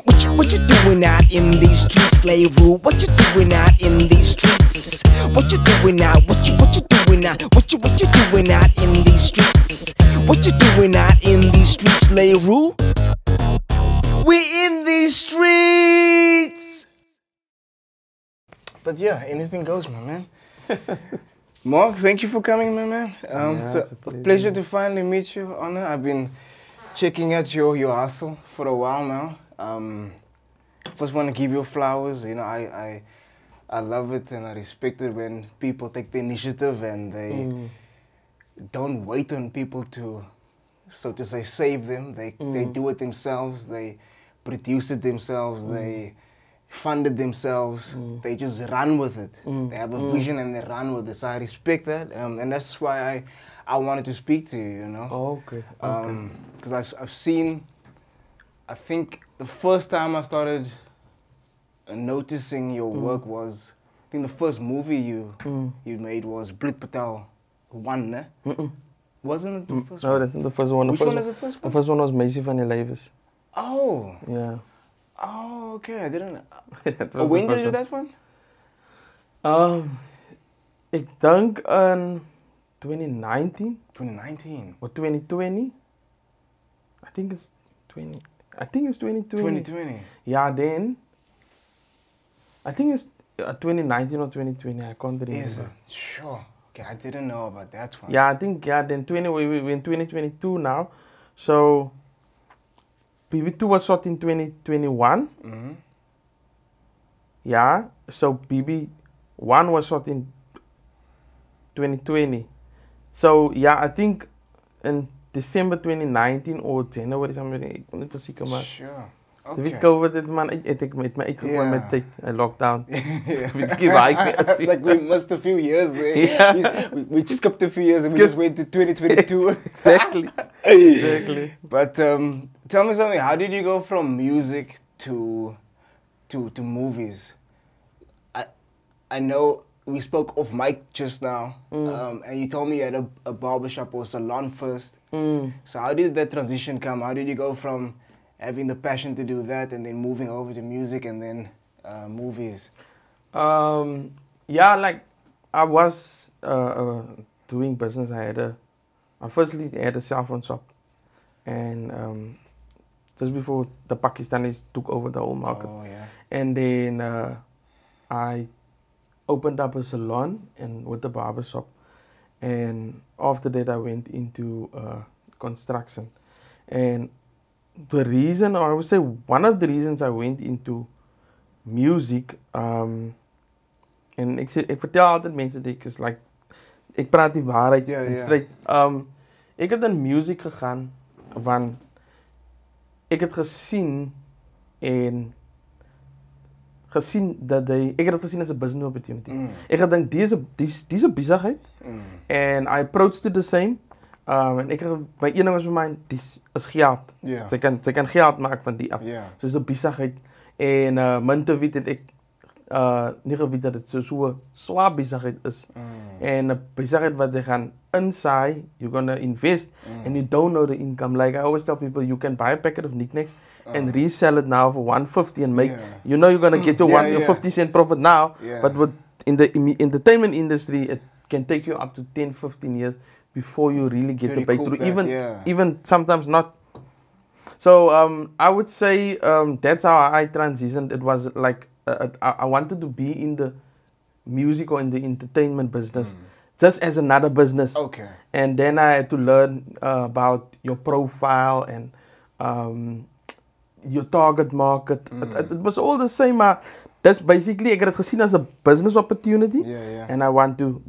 What you doing out in these streets, Leroy? What you doing out in these streets? What you doing out? What you doing out? What you doing out in these streets? What you doing out in these streets, Leroy? We in these streets. But yeah, anything goes, my man. Mark, thank you for coming, my man. It's a pleasure to finally meet you, Honor. I've been checking out your hustle for a while now. First want to give you flowers. You know, I love it and I respect it when people take the initiative and they don't wait on people to, so to say, save them. They do it themselves. They produce it themselves. They fund it themselves. They just run with it. They have a vision and they run with it. So I respect that, and that's why I wanted to speak to you. You know. Oh, okay. Because I've seen. I think the first time I started noticing your work was, I think the first movie you made was Bloed Betaal 1, ne? Wasn't it the first one? No, that's not the first one. Which one is the first one? The first one was Meisje van die Levens. Oh. Yeah. Oh, okay. I didn't know. Was When did you do that one? Ik denk in 2019. 2019. Or 2020. I think it's 2020. 2020. Yeah, then. I think it's 2019 or 2020. I can't remember. Is it? Sure. Okay, I didn't know about that one. Yeah, I think, then we're in 2022 now. So, BB2 was shot in 2021. Yeah, so BB1 was shot in 2020. So, yeah, I think in December 2019 or January something, ik ben even ziek, maar. Sure. Toen weet COVID het man, ik met me uitgekomen met tijd, lockdown. It's like we missed a few years there. Yeah. We just skipped a few years and we just went to 2022. Exactly. Exactly. But tell me something, how did you go from music to movies? I know we spoke off mic just now, and you told me you had a barbershop or salon first. So how did that transition come? How did you go from having the passion to do that and then moving over to music and then movies? Yeah, like I was doing business. I firstly had a cell phone shop, and just before the Pakistanis took over the whole market. Oh, yeah. And then I opened up a salon and with the barber shop, and after that I went into construction. And the reason, or I would say one of the reasons I went into music, en ik vertel altijd mensen dat ik praat die waarheid en straight. Ik heb in music gegaan, want ik heb gezien dat ik heb het gezien als een business opportunity. Ik had gedacht, deze bezigheid, en I approached it the same. En mijn enige was voor mij, dit is geld. Yeah. Ze kan geld maken van die af. Yeah. Dus de bezigheid. En mijn te weten dat ik niet geweten dat het zo'n zwaar bezigheid is. En de bezigheid wat ze gaan insaaien, you're gonna invest, and you don't know the income. Like I always tell people, you can buy a packet of knickknacks and resell it now for $1.50 and make, you know you're gonna get your 50 cent profit now, but in the entertainment industry, it can take you up to 10, 15 years before you really get the breakthrough. Even sometimes not. So I would say that's how I transitioned. It was like I wanted to be in the music or in the entertainment business, just as another business. Okay. And then I had to learn about your profile and your target market. It was all the same. That's basically, ik had het gezien als a business opportunity. And I want to.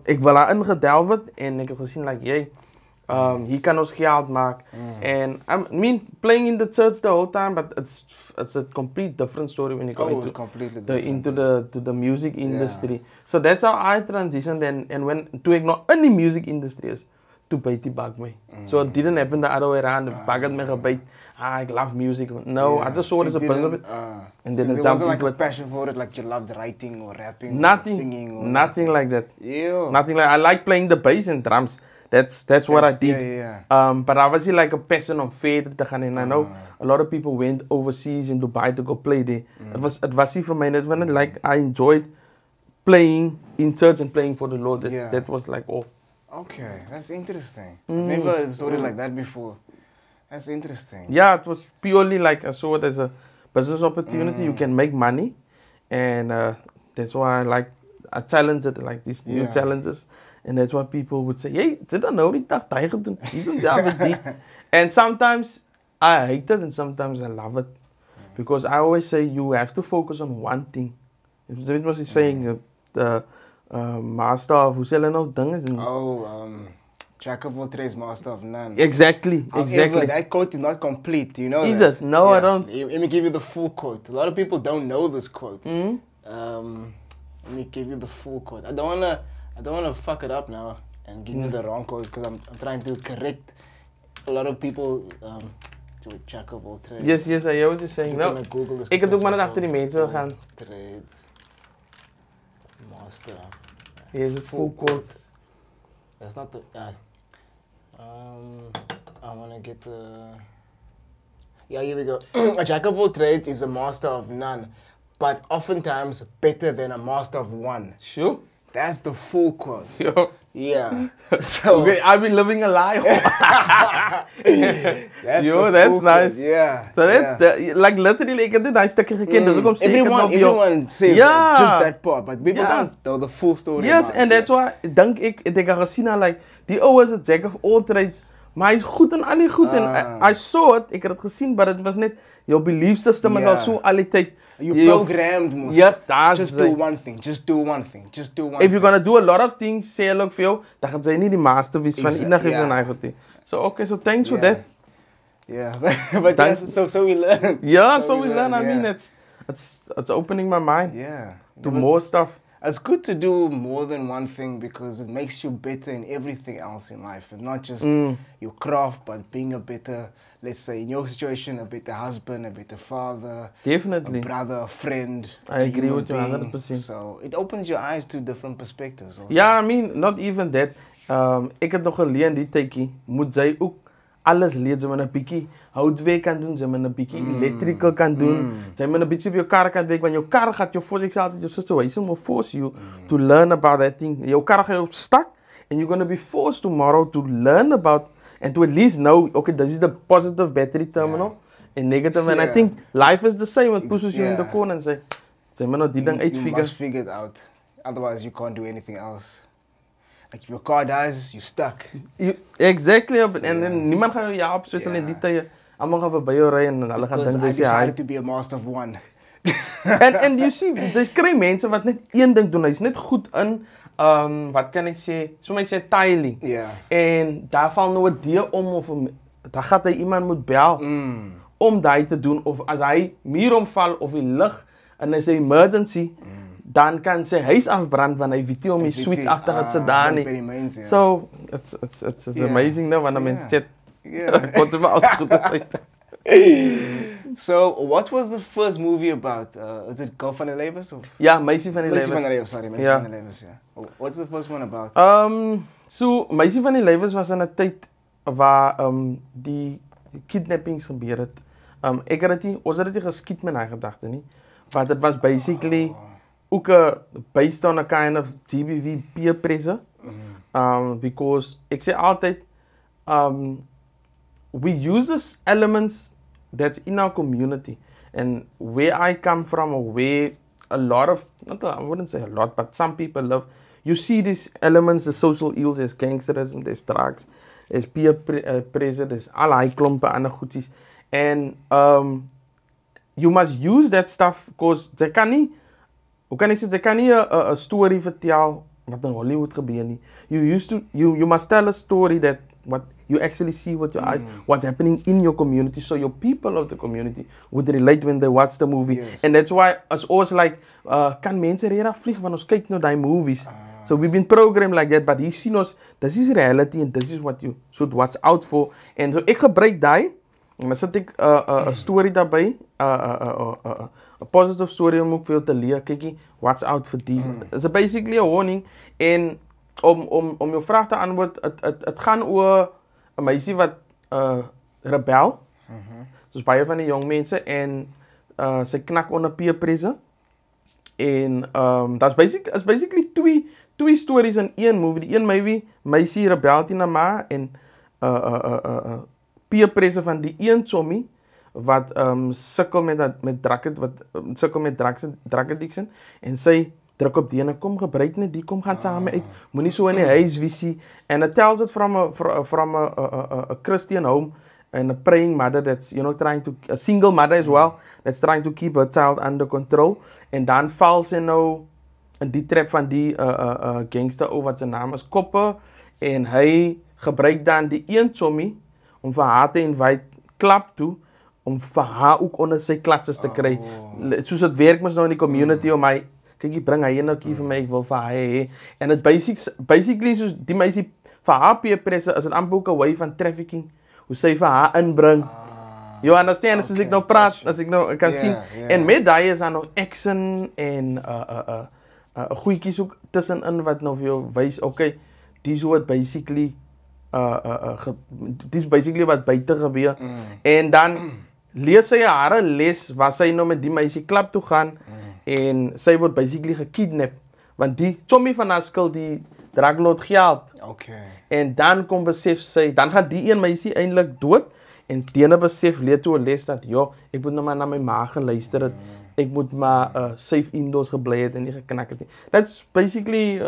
Ik wil daarin gedelven en ik heb gezien, like, hier kan ons geld maken. And I mean, playing in the church the whole time, but it's a complete different story when you go into the music industry. So that's how I transitioned, and when toen ik nog in the music industry is, toen bijt die bak mee. So it didn't happen the other way around. The bak had me gebijt. I love music. No, I just saw it as a business. And then so there wasn't like a passion for it, like you loved writing or rapping or singing? Or nothing like that. Yeah. Nothing like, I like playing the bass and drums. That's what I did. Yeah. But I was like a passion om verder te gaan. And I know a lot of people went overseas in Dubai to go play there. It was for me. It wasn't like I enjoyed playing in church and playing for the Lord. That was like all. Okay, that's interesting. I've never saw it like that before. That's interesting. Yeah, it was purely like I saw it as a business opportunity. You can make money, and that's why I challenged it, like these new challenges, and that's why people would say, "Hey, zit dan nou die dag tijger doen? You don't have it." And sometimes I hate it, and sometimes I love it, because I always say you have to focus on one thing. It was he saying the master of hoe sê nou dinge. Jack of all trades, master of none. Exactly. However, that quote is not complete. You know is that? It? No, I don't. Let me give you the full quote. A lot of people don't know this quote. Let me give you the full quote. I don't wanna fuck it up now and give you the wrong quote, because I'm trying to correct a lot of people. To a jack of all trades. Yes, I hear what you're saying. No, ik kan ook maar naar achter die mensen gaan. Trades, master. Here's the full quote. That's not the. I want to get the. Yeah, here we go. A jack of all trades is a master of none, but oftentimes better than a master of one. Sure. That's the full quote. Yo. Yeah. So okay, I've been living a lie. That's nice. Yeah. So like literally, ik heb dit stukje gekend. Dus ik kom everyone says just that part, but people don't know the full story. Yes, and that's why denk ik heb gezien like die ouwe is a jack of all trades, maar hij is goed en al die goed. En I saw it, ik heb het gezien, maar het was net your belief system is al zo al die tijd. You programmed most. Yes, that's just do one thing. Just do one thing. Just do one thing. If you're gonna do a lot of things, say ook veel, dan gaat zij niet die master wees van iedereen geeft een eigen ding. So okay, so thanks for that. Yeah, but that's, so we learn. Yeah, so we learn. I mean, it's opening my mind. Yeah. To more stuff. It's good to do more than one thing, because it makes you better in everything else in life. And not just your craft, but being a better, let's say in your situation, a better husband, a better father. Definitely. A brother, a friend. I agree with you 100%. So it opens your eyes to different perspectives also. Yeah, I mean, not even that. Ik heb nog geleerd die tijkie. Moet zij ook alles leert. Ze met een pikkie houtwerk kan doen. Ze met een pikkie electrical kan doen. Ze met een beetje op je kar kan werken. Want je kar gaat je force. Ik zei altijd, your situation will force you to learn about that thing. Je kar gaat je stuck. And you're going to be forced tomorrow to learn about, and to at least know, okay, this is the positive battery terminal and negative. And I think life is the same. It pushes you in the corner and say, die ding uitfigure. You must figure it out. Otherwise, you can't do anything else. Like if your car dies, you're stuck. Exactly. So, and then niemand gaat je helpen, especially in die tijden. Allemaal gaan we bij jou rijden en alle gaan denken. Because I decided to be a master of one. and you see, er krijgen mensen wat net één ding doen. Hij is net goed in, wat kan ik zeggen? Sommige zeggen tiling. Yeah. En daar valt nou een deel om, of daar gaat hij iemand moet bellen om dat te doen. Of als hij meer omvalt of in lucht en er is een emergency, dan kan zijn huis afbranden, want hij weet om je switch af te gaan gedaan. So, it's amazing, no? Want mensen zegt, kon ze me uitgekomen. So, what was the first movie about? Was it Girl van de Levens? Ja, Meisje van de Levens. Meisje van de Levens, sorry. Meisje van de Levens, yeah. What's the first one about? So, Meisje van de Levens was in een tijd waar die kidnappings gebeurd. Ons het niet geskiet met haar gedachten, niet? Maar het was basically ook based on a kind of GBV peer pressure. Because, ik zeg altijd, we use these elements that's in our community. And where I come from, or where a lot of, I wouldn't say a lot, but some people live, you see these elements, the social ills, there's gangsterism, there's drugs, there's peer pressure, there's allerlei klompen ander goedjes. And you must use that stuff, because ze kan niet, hoe kan ik zeggen, ze kan niet een story vertellen wat in Hollywood gebeurt niet. You must tell a story that what you actually see with your eyes, what's happening in your community, so your people of the community would relate when they watch the movie. Yes. And that's why as always like, kan mensen hier vliegen van ons kyk naar die movies. So we've been programmed like that, but hier sien ons, this is reality and this is what you should watch out for. En so ek gebruik die, en dan zet ik een story daarbij, een positive story om ook veel te leren. Kijk, watch out for die. It's basically a warning. En om jouw vraag te antwoorden, het gaan over een meisje wat rebel. Dus bij van die jong mensen en ze knak onder peer pressure. En dat is basically twee stories in één movie. Die een meisje rebelt in ma en peer pressure van die een Tommy wat sukkel met drug addiction en sy druk op die ene, kom gebruik net die, kom gaan samen uit, moenie so in die huis visie. En it tells it from a Christian home and a praying mother that's, a single mother as well, that's trying to keep her child under control. En dan val ze nou in die trap van die gangster, wat zijn naam is, Koppe. En hij gebruikt dan die een Tommy om vir haar te invite klap toe, om vir haar ook onder sy klatses te kry. Soos het werk mos nou in die community om my, kyk, bring hy nou vir my, ek wil vir hy hê. En het basically soos die meisie vir haar peer pressure is het amper ook 'n way van trafficking, hoe sy vir haar inbring. You understand? Soos ek nou praat, as ek nou kan sien. En met daai is daar nog action en goedjies ook tussenin wat nou vir jou wys, okay, dis wat basically dis basically wat buite gebeur. En dan lees sy haar les waar sy nou met die meisie klap toe gaan en sy word basically gekidnap. Want die Tommy van haar skuld die draglot geld. Okay. En dan kom besef sy, dan gaan die een meisie eintlik dood en die ene besef leer toe 'n les dat ek moet nou maar na my ma geluister het. Ek moet maar safe indoors gebly het en nie geknak het nie. That's basically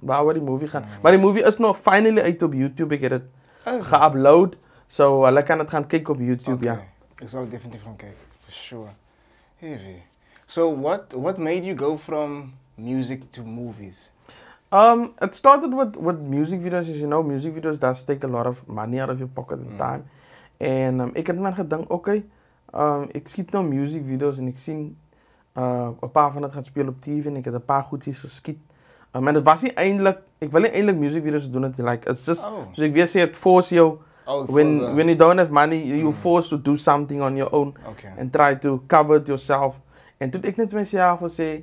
waar die movie gaan. Maar die movie is nog finally uit op YouTube. Ek het dit geupload. So hulle kan dit gaan kyk op YouTube, ja. Ek sal definitief gaan kyk, for sure. Heavy. So what made you go from music to movies? It started with music videos. As you know, music videos does take a lot of money out of your pocket and time. En ek het maar gedink, okay, ek skiet nou music videos en ek sien 'n paar van dit gaan speel op TV en ek het 'n paar goedjies geskiet. En dit was nie eintlik, ek wil nie eintlik music videos doen het, like it's just so ek weer sê it force you when you don't have money, you forced to do something on your own and try to cover it yourself. En toe ek net myself gesê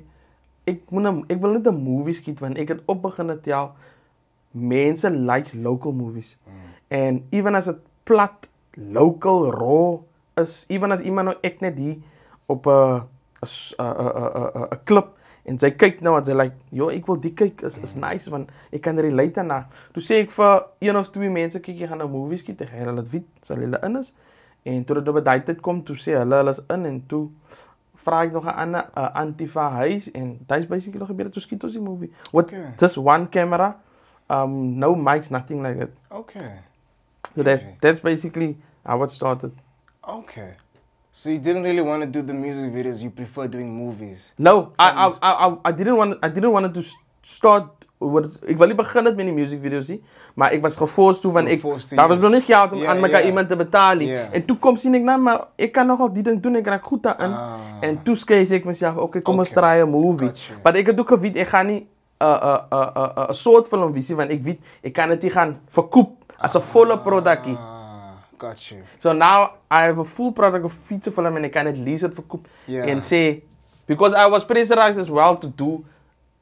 ek wil net 'n movie skiet want ek het op begin tel mense like local movies. En even as it plat local raw is, even as iemand nou ek net hier op 'n klip en sy kyk nou en sy like, ek wil die kyk, is nice want ek kan relate daarna. Toe sê ek vir een of twee mense, kyk, jy gaan nou movies skiet, ek gaan hulle weet, sal hulle in is. En toe dit by die tyd kom, toe sê hulle is in en toe vra ek nog 'n ander Antifa huis en dit is basically gebeur toe skiet ons die movie. Just one camera, no mics, nothing like that. Okay. So that's basically how it started. Okay. So you didn't really want to do the music videos, you prefer doing movies? No, I didn't want to start ek wil nie begin het met die music videos nie, maar ek was geforced toe want daar was nog nie geld om aan mekaar iemand te betaal nie. En toe kom sien ek nou, maar ek kan nogal die ding doen, ek raak goed daarin. En toe skei ek myself, okay, kom ons try 'n movie. Maar ek het ook geweet ek gaan nie 'n soort filmvisie want ek weet ek kan dit nie gaan verkoop as 'n volle produkkie. Got you. So now I have a full product of feature film and I can at least it verkoop and say, because I was pressurized as well to do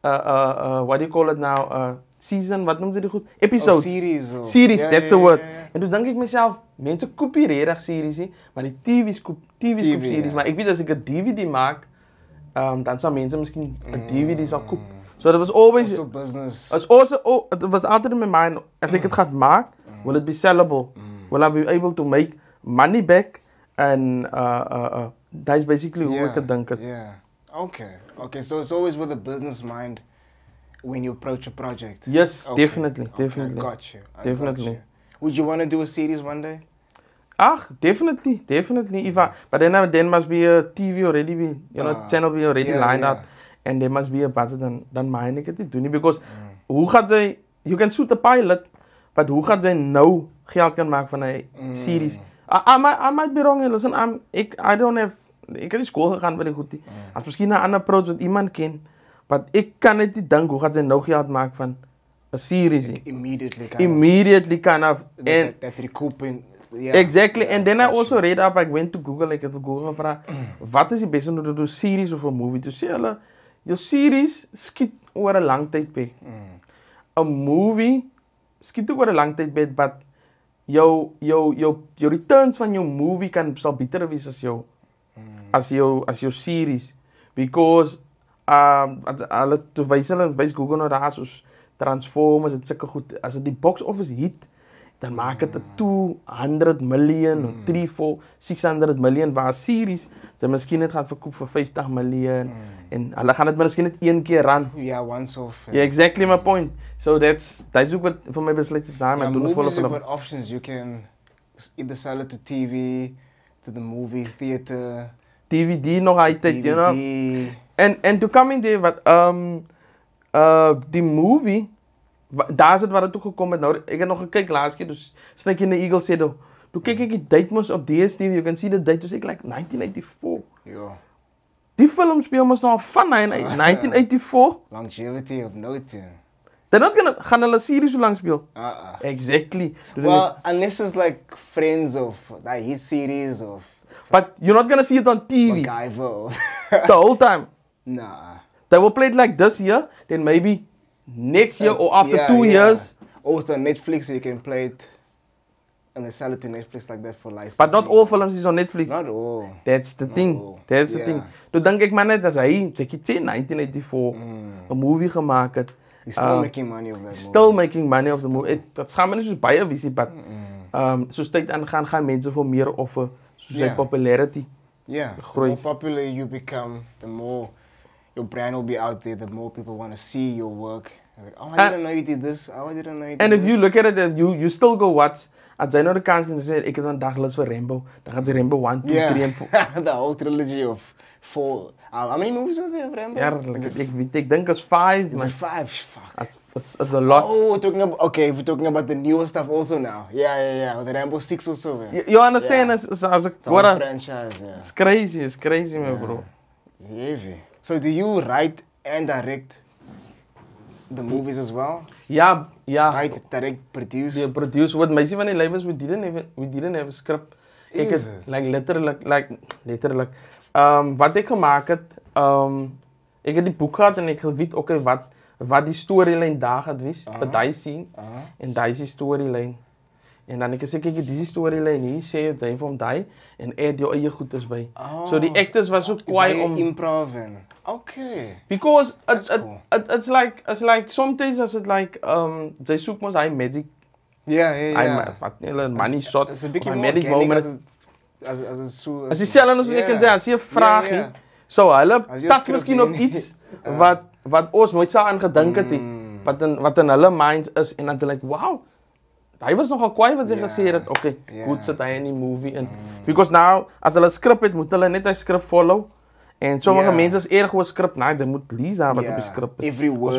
what do you call it now, season, wat noem jy dit goed? Episodes. Series, that's the word. En toen denk ik mezelf, mensen kopen hier regtig series, maar die TV's koop series. Maar ik weet als ik een DVD maak, dan zou mensen misschien een DVD zal kopen. So that was always also business. Het was altijd in mijn mind, als ik het ga maken, will it be sellable? Will I be able to make money back? And that is basically hoe ik het denk. Yeah. Okay, so it's always with a business mind when you approach a project. Yes, definitely. I got you. Would you want to do a series one day? Definitely. But then must be a TV already, channel be already lined up. And there must be a budget, dan mag ik het niet doen. Because hoe gaat zij, you can shoot a pilot, but hoe gaat zij nou geld kan maken van een series? I might be wrong, listen, ik heb in school gegaan waar ik goed die. Als misschien een ander approach wat iemand kent, maar ik kan niet denken hoe gaat zij nou geld maken van een series. Immediately kind of. That recouping. Yeah. Exactly. And then I also read up, I went to Google, ik heb Google gevraagd, wat is het beste om te doen, series of een movie? Dus je series schiet over een lang tijdperk. movie skiet ook oor 'n lang tyd bed, but jou returns van jou movie sal beter wees as jou series, because hulle wys Google nou daar soos Transformers, dit sulke goed, as dit die box office hit, dan maak dit 'n 200 miljoen of 3, 4, 600 miljoen, waar series jy miskien net gaan verkoop vir 50 miljoen en hulle gaan dit miskien net een keer run. Yeah, once off. Yeah, exactly my point. So that's ook wat vir my besluit het daar, maar doen 'n volle film. Movies are options. You can either sell it to TV, to the movie theater, DVD nog altijd, you know. En to come in there, wat die movie, daar is het waar het toe gekomen is. Nou, ik heb nog gekeken laatst keer, dus Snake in the Eagle zei, toen keek ik die date moest op DSTV, you can see the date, dus ik like 1984. Ja. Die film speel moest nog van 1984. Longevity of note. They're not gonna gaan hulle series so lang speel. Exactly. Well, unless it's like Friends of that hit series of. But you're not gonna see it on TV. MacGyver. The whole time. Nah. They will play it like this year, then maybe next year or after 2 years. Also on Netflix, so you can play it and they sell it to Netflix like that for license. But not all films is on Netflix. Not all. That's the thing. That's the thing. Toen denk ik maar net als hij, zeg je 1984, een movie gemaakt het. He's still making money of that movie. Still making money of the movie. Dat gaan we niet zoals bij visie, but zoals tijd aan gaan mensen voor meer offer, zoals popularity. Yeah, the more popular you become, the more your brand will be out there, the more people want to see your work. Like, oh, I didn't know you did this. Oh, I didn't know you did and this. if you look at it, you still go watch. Als zij nou de kans kunnen zeggen, ik heb een daglist voor Rambo, dan gaan ze Rambo 1, 2, 3 en 4. The whole trilogy of 4. How many movies are there of Rambo? Ja, ik denk als 5. Is it 5? Fuck. That's a lot. Oh, we're talking about the newer stuff also now. Yeah. The Rambo 6 also. You understand? It's a franchise, yeah. It's crazy, man, bro. Heavy. So do you write and direct the movies as well? Yeah. Write, direct, produce. Yeah, produce. What my van die levels we didn't have a script. Ek het letterlik wat ek gemaak het, ek het die boek gehad en ek weet okay wat die storyline daar gaat wees, wat daai scene en daai is die storyline. En dan ek sê kyk dis die storyline hier, sê jy vir hom daai en add jou eie goeders by. So die actors was so kwaai om improv en. Okay. Because it's like sometimes as it like they soek mos hy magic. Yeah. Wat hulle money shot. It's a bietjie more magic moment. As dieselfde as ek kan sê, as jy 'n vraagie. So hulle tak miskien op iets wat ons nooit sou aan gedink het nie. Wat in hulle minds is en dan like wow. Hy was nogal kwaai wat sy gesê het, okay, goed sit hy in die movie in. Because now as hulle skrip het, moet hulle net hy skrip follow. En sommige mense is erg oor skrip, nee, jy moet lees wat op die skrip is. Every word.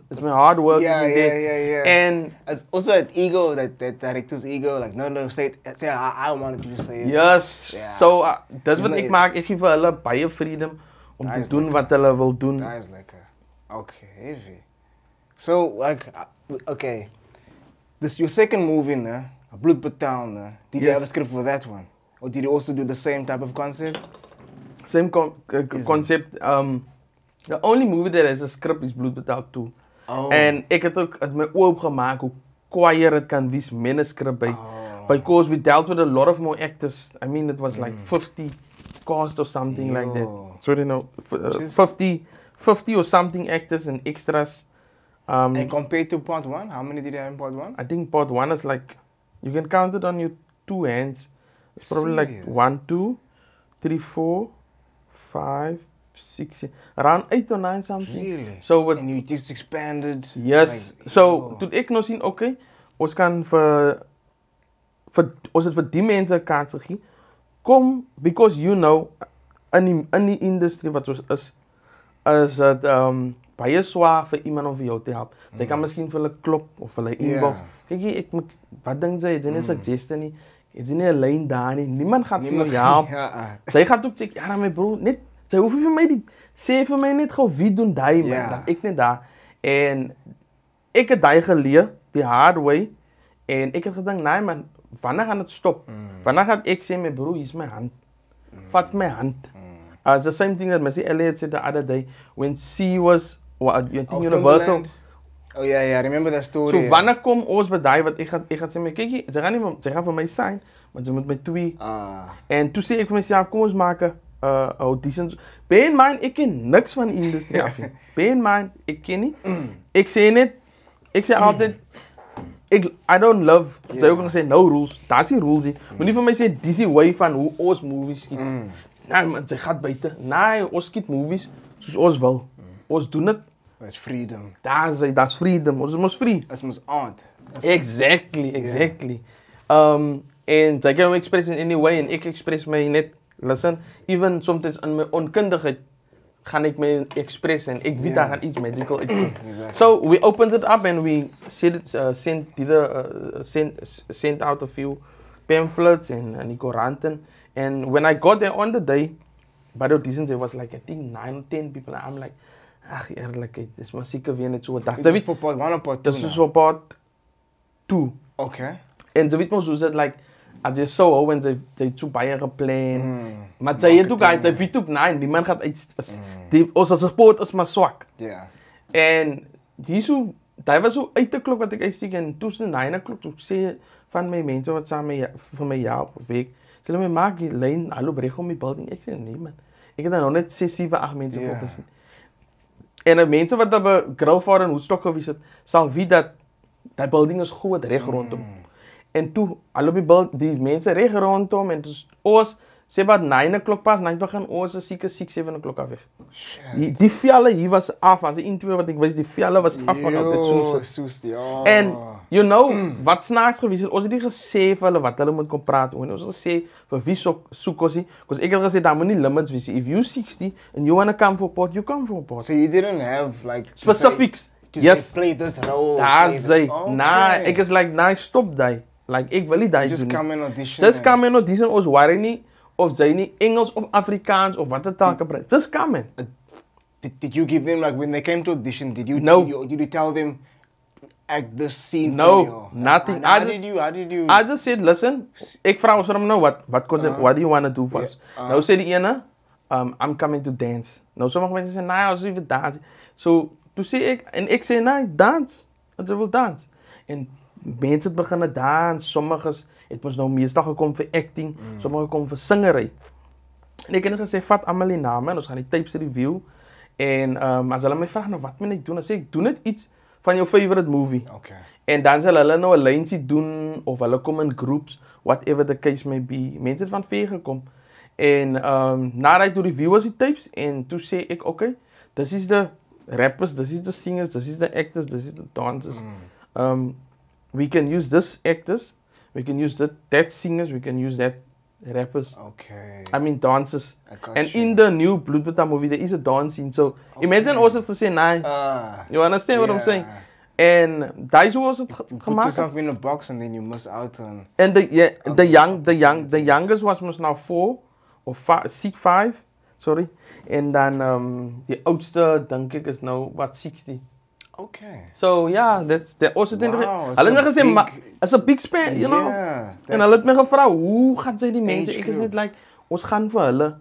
It's my hard work. Yeah. And it's also that ego, that director's ego, like no, say I wanted you to say it. Yes. Yeah. So dis wat ek maak, ek gee vir hulle baie freedom om te doen wat hulle wil doen. That is like okay, heavy. So like okay. This your second movie, Bloed Betaal, did you have a script for that one? Or did you also do the same type of concept? Same concept. The only movie that has a script is Bloed Betaal 2. En ek het ook my oop gemaak hoe kwaier het kan wees met 'n script by. Because we dealt with a lot of more actors. I mean it was like 50 cast or something like that. Sorry no, 50 or something actors and extras. And compared to part 1, how many did you have in part 1? I think part 1 is like, you can count it on your 2 hands. It's probably like 1, 2, 3, 4, 5, 6, around 8 or 9 something. Really? So and you just expanded? Yes. Like, so, toen ik nou zien, okay, ons kan ons het vir die mense 'n kans gegee. Kom, because you know, in die industrie wat ons is het baie swaar vir iemand om vir jou te help. Sy kan miskien vir hulle klop of hulle inbox. Kyk jy, wat dink jy? Jy nie suggestie nie. Jy nie 'n lyn daar nie. Niemand gaan vir jou help. Sy gaan ook sê, ja my bro, net sy hoef vir my die sê vir my net gou wie doen daai man. Ek net daar. En ek het daai geleer die hard way en ek het gedink, nee man, wanneer gaan dit stop? Wanneer gaan ek sê my bro, hier is my hand. Vat my hand. It's the same thing that Missy Elliott said the other day when she was Universal. Oh ja, ja, remember that story. So wanneer kom ons by daai wat ek gaan sê my kykie, sy gaan vir my sign, maar sy moet my twee. En toe sê ek vir myself, kom ons maak 'n audition. Bear in mind, ek ken niks van die industrie af nie. Bear in mind, ek ken nie. Ek sê altyd I don't love, sy ook gesê no rules. Daar's nie rules nie. Moenie vir my sê dis die way van hoe ons movies skiet. Nee, man, sy gaan buite. Nee, ons skiet movies soos ons wil. Ons doen dit. That's freedom. That's freedom. Ons is free. That's ons aard. Exactly. En sy kan express in any way en ek express my net, listen, even sometimes in my onkundigheid gaan ek my express en ek weet daar gaan iets magical uitkom. Exactly. So we opened it up and we sent out a few pamphlets and die koranten. And when I got there on the day, by the auditions there was like I think 9 or 10 people. And I'm like, ag eerlikheid, dis maar seker weer net so 'n dag. Dit is vir part 1 of part 2. Dis is vir part 2. Okay. En jy weet mos hoe dit like as jy so hou en jy toe baie geplan. Maar jy het ook jy weet ook nee, niemand gaan uit ons as support is maar swak. Ja. En hierso daai was so uit te klok wat ek uitsteek en tussen 9:00 toe sê van my mense wat saam met vir my op week. Hulle my maak die lyn hallo reg om die building. Ek sê nee man. Ek het dan nog net 6, 7, 8 mense op gesien. En die mense wat op 'n grillvader in Woodstock gewees het, sal weet dat die building is groot reg rondom. En toe al die mense reg rondom en dus ons sê wat 9:00 pas, 9 begin ons is seker 6, 7:00 af weg. Die velle hier was af, as die intro wat ek wys, die velle was af van altyd soos. En you know, wat snaaks gewees het, ons het nie gesê vir hulle wat hulle moet kom praat oor nie. Ons het gesê vir wie soek ons nie. Because ek het gesê daar moet nie limits wees. If you 60 and you want to come for pot, you come for pot. So you didn't have like specifics. Yes. Play this role. That's it. Nah, ek is like, nah, stop die. Like ek wil nie die just doen. Come in audition. Just come in audition, ons worry nie of jy nie Engels of Afrikaans of wat 'n taal kan praat. Just come in. Did you give them like when they came to audition? Did you did you tell them act this scene? No, nothing. How did you? I just said, listen. Ek vra ons hom nou what do you want to do first? Nou sê die ene, I'm coming to dance. Nou sommige mense sê, nee, ons wil dans. So toe sê ek en ek sê nee, dans. Ons wil dans. En mense het begin dans, sommiges het ons nou meestal gekom vir acting, sommige gekom vir singery. En ek het gesê vat almal die name en ons gaan die tapes review en as hulle my vra nou wat moet ek doen, dan sê ek doen net iets van jou favorite movie. Okay. En dan sal hulle nou 'n lyntjie doen of hulle kom in groups, whatever the case may be. Mense het van ver gekom. En nadat toe review was die tapes en toe sê ek okay, this is the rappers, this is the singers, this is the actors, this is the dancers. We can use this actors, we can use that singers, we can use that rappers. Okay. I mean dancers. And in the new Bloed Betaal movie, there is a dance scene. So imagine also to say, nah, you understand what I'm saying? And that's what was it gemaakt. Put yourself in a box and then you miss out on. And the youngest was now 4 or 5, sorry. En dan die oudste denk ek is nou wat 60. Okay. So yeah, that's also thing. Wow, Hulle het gesê it's a big span, you know. En hulle het my gevra, hoe gaan sy die mense? Ek is net like ons gaan vir hulle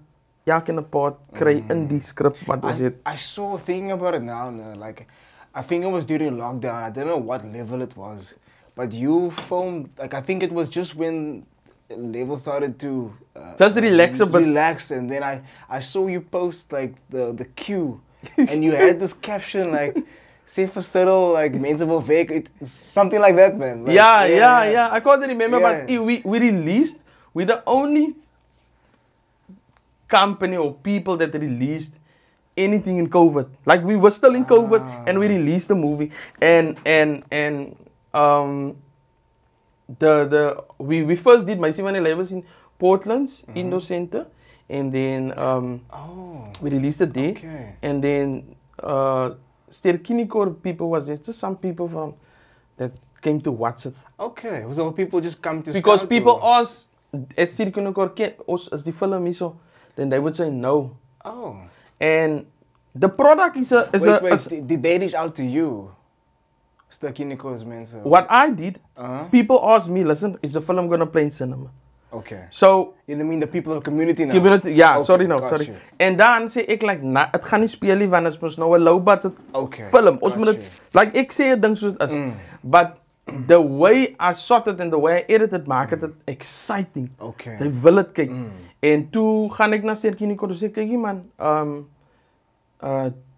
elkeen 'n part kry in die skrip wat ons het. I saw a thing about it now, like I think it was during lockdown. I don't know what level it was, but you filmed like I think it was just when level started to just relax a bit. Relax, and then I saw you post like the queue, and you had this caption like. Say for subtle, like mense wil werk, something like that, man. Like, yeah. I can't remember, but we released. We're the only company or people that released anything in COVID. Like we were still in COVID, and we released the movie. And we first did my Simone Levels in Portland's Indo Center, and then we released it there, and then. Sterkinikor people was there. Just some people from that came to watch it. Okay, so people just come to because people ask at Sterkinikor as the film is so, then they would say no. Oh. And the product is Wait, did they reach out to you? Sterkinikor's men. What I did, people asked me, listen, is the film gonna play in cinema? Okay. So, you mean the people of the community nou? Community, ja, Okay, sorry nou, got sorry. you. En dan sê ek like, het gaan nie speel nie, want het is nou 'n low budget film. Ons moet het, like ek sê 'n ding soos dit is. But the way I shot it and the way I edited maak het exciting. Okay. Jy wil dit kyk. En toe gaan ek na Sterkiniko toe sê, kykie man,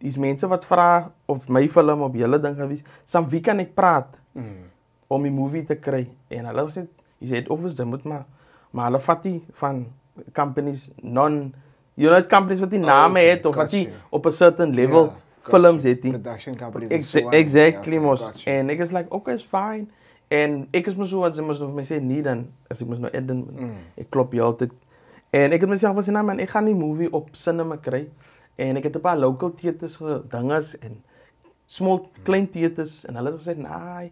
is mense wat vra of my film op julle ding gewees, saam wie kan ek praat om die movie te kry? En hulle sê, jy sê het office, jy moet maar hulle vat die van companies, companies wat die name het, of wat die op 'n certain level films het die. Production companies. Exactly, mos. En ek is like, okay, it's fine. En ek is maar so, as jy mos vir my sê, nie dan, as ek mos nou edden, ek klop jy altyd. En ek het myself gesê, nou man, ek gaan die movie op cinema kry. En ek het 'n paar local theaters gedinges en small klein theaters en hulle het gesê, nee.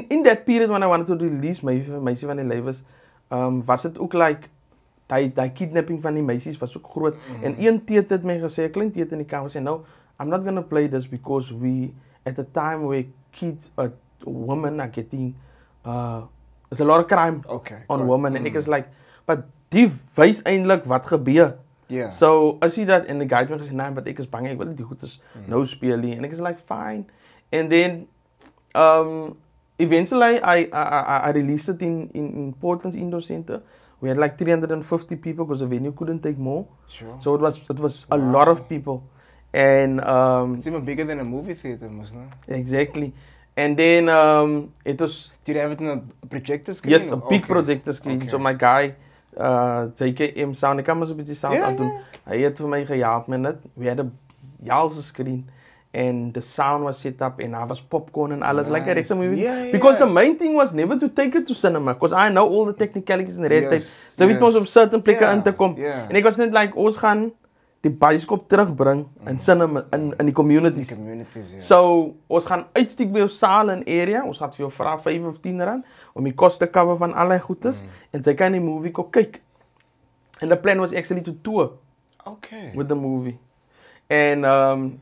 In that period when I wanted to release Meisie van die Lewes, was dit ook like die kidnapping van die meisies was ook groot. En een theater het my gesê, 'n klein theater in die kamer sê, no, I'm not gonna play this because we at the time where kids women are getting there's a lot of crime on women and ek is like, but die wys eintlik wat gebeur. Yeah. So, as jy dat, en die guy het my gesê, nee, but ek is bang, ek wil die goed is nou speel nie. En ek is like, fine. And then, eventually, I released it in Portland's Indoor Center. We had like 350 people because the venue couldn't take more. Sure. So, it was a lot of people. And, it's even bigger than a movie theater, must not? Exactly. And then, it was... Did you have it in a projector screen? Yes, a big projector screen. So, my guy... JKM sound, ek kan maar so 'n bietjie sound aan doen. Hy het vir my gehelp met dit. We had a Jaalse screen and the sound was set up and there was popcorn and alles like a regte movie. Because the main thing was never to take it to cinema because I know all the technicalities in red tape. So weet ons op certain plekke in te kom. En ek was net like ons gaan die bioskop terugbring in cinema in die communities. So ons gaan uitstiek by ons saal en area. Ons gaan vir jou vra 5 of 10 rand om die koste cover van allerlei goedes en sy kan die movie kom kyk. And the plan was actually to tour with the movie. And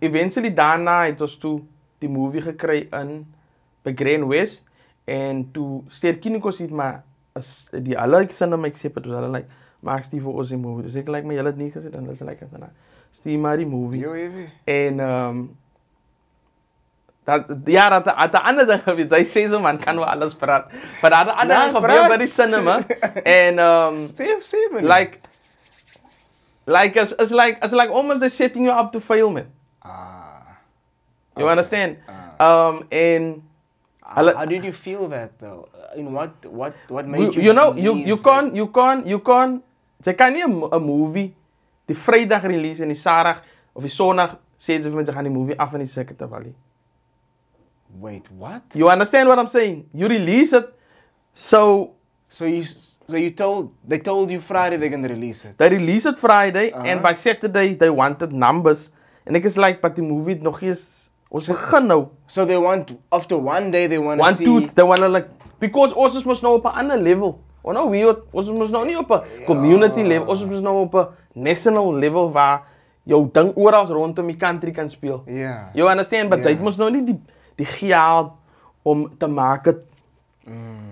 eventually daarna het ons toe die movie gekry in by Grand West en toe Sterkiniko sê maar as die alle cinema except het was hulle like maak die vir ons die movie. Dus ek like my julle het nie gesê dan hulle like dan stuur maar die movie. En dat ander ding gebeur. Hy sê so man kan wel alles praat. Maar dat ander ding gebeur by die cinema en sê like it's like almost they're setting you up to fail, man. You understand? And how did you feel that though? In what made you? You know, you can't. Jy kan nie 'n movie die Vrydag release en die Saterdag of die Sondag sê jy vir mense gaan die movie af in die Circuit Valley. Wait, what? You understand what I'm saying? You release it, so they told you Friday they're gonna release it. They release it Friday and by Saturday they wanted numbers and ek is like, but die movie het nog eens ons begin nou. So they want after one day they want to see. They want to like because ons mos nou op 'n ander level. Oh no, ons mos nou nie op 'n community level, ons mos nou op 'n national level waar jou ding oral rondom die country kan speel. Yeah. You understand? But jy mos nou nie die geld om te maak dit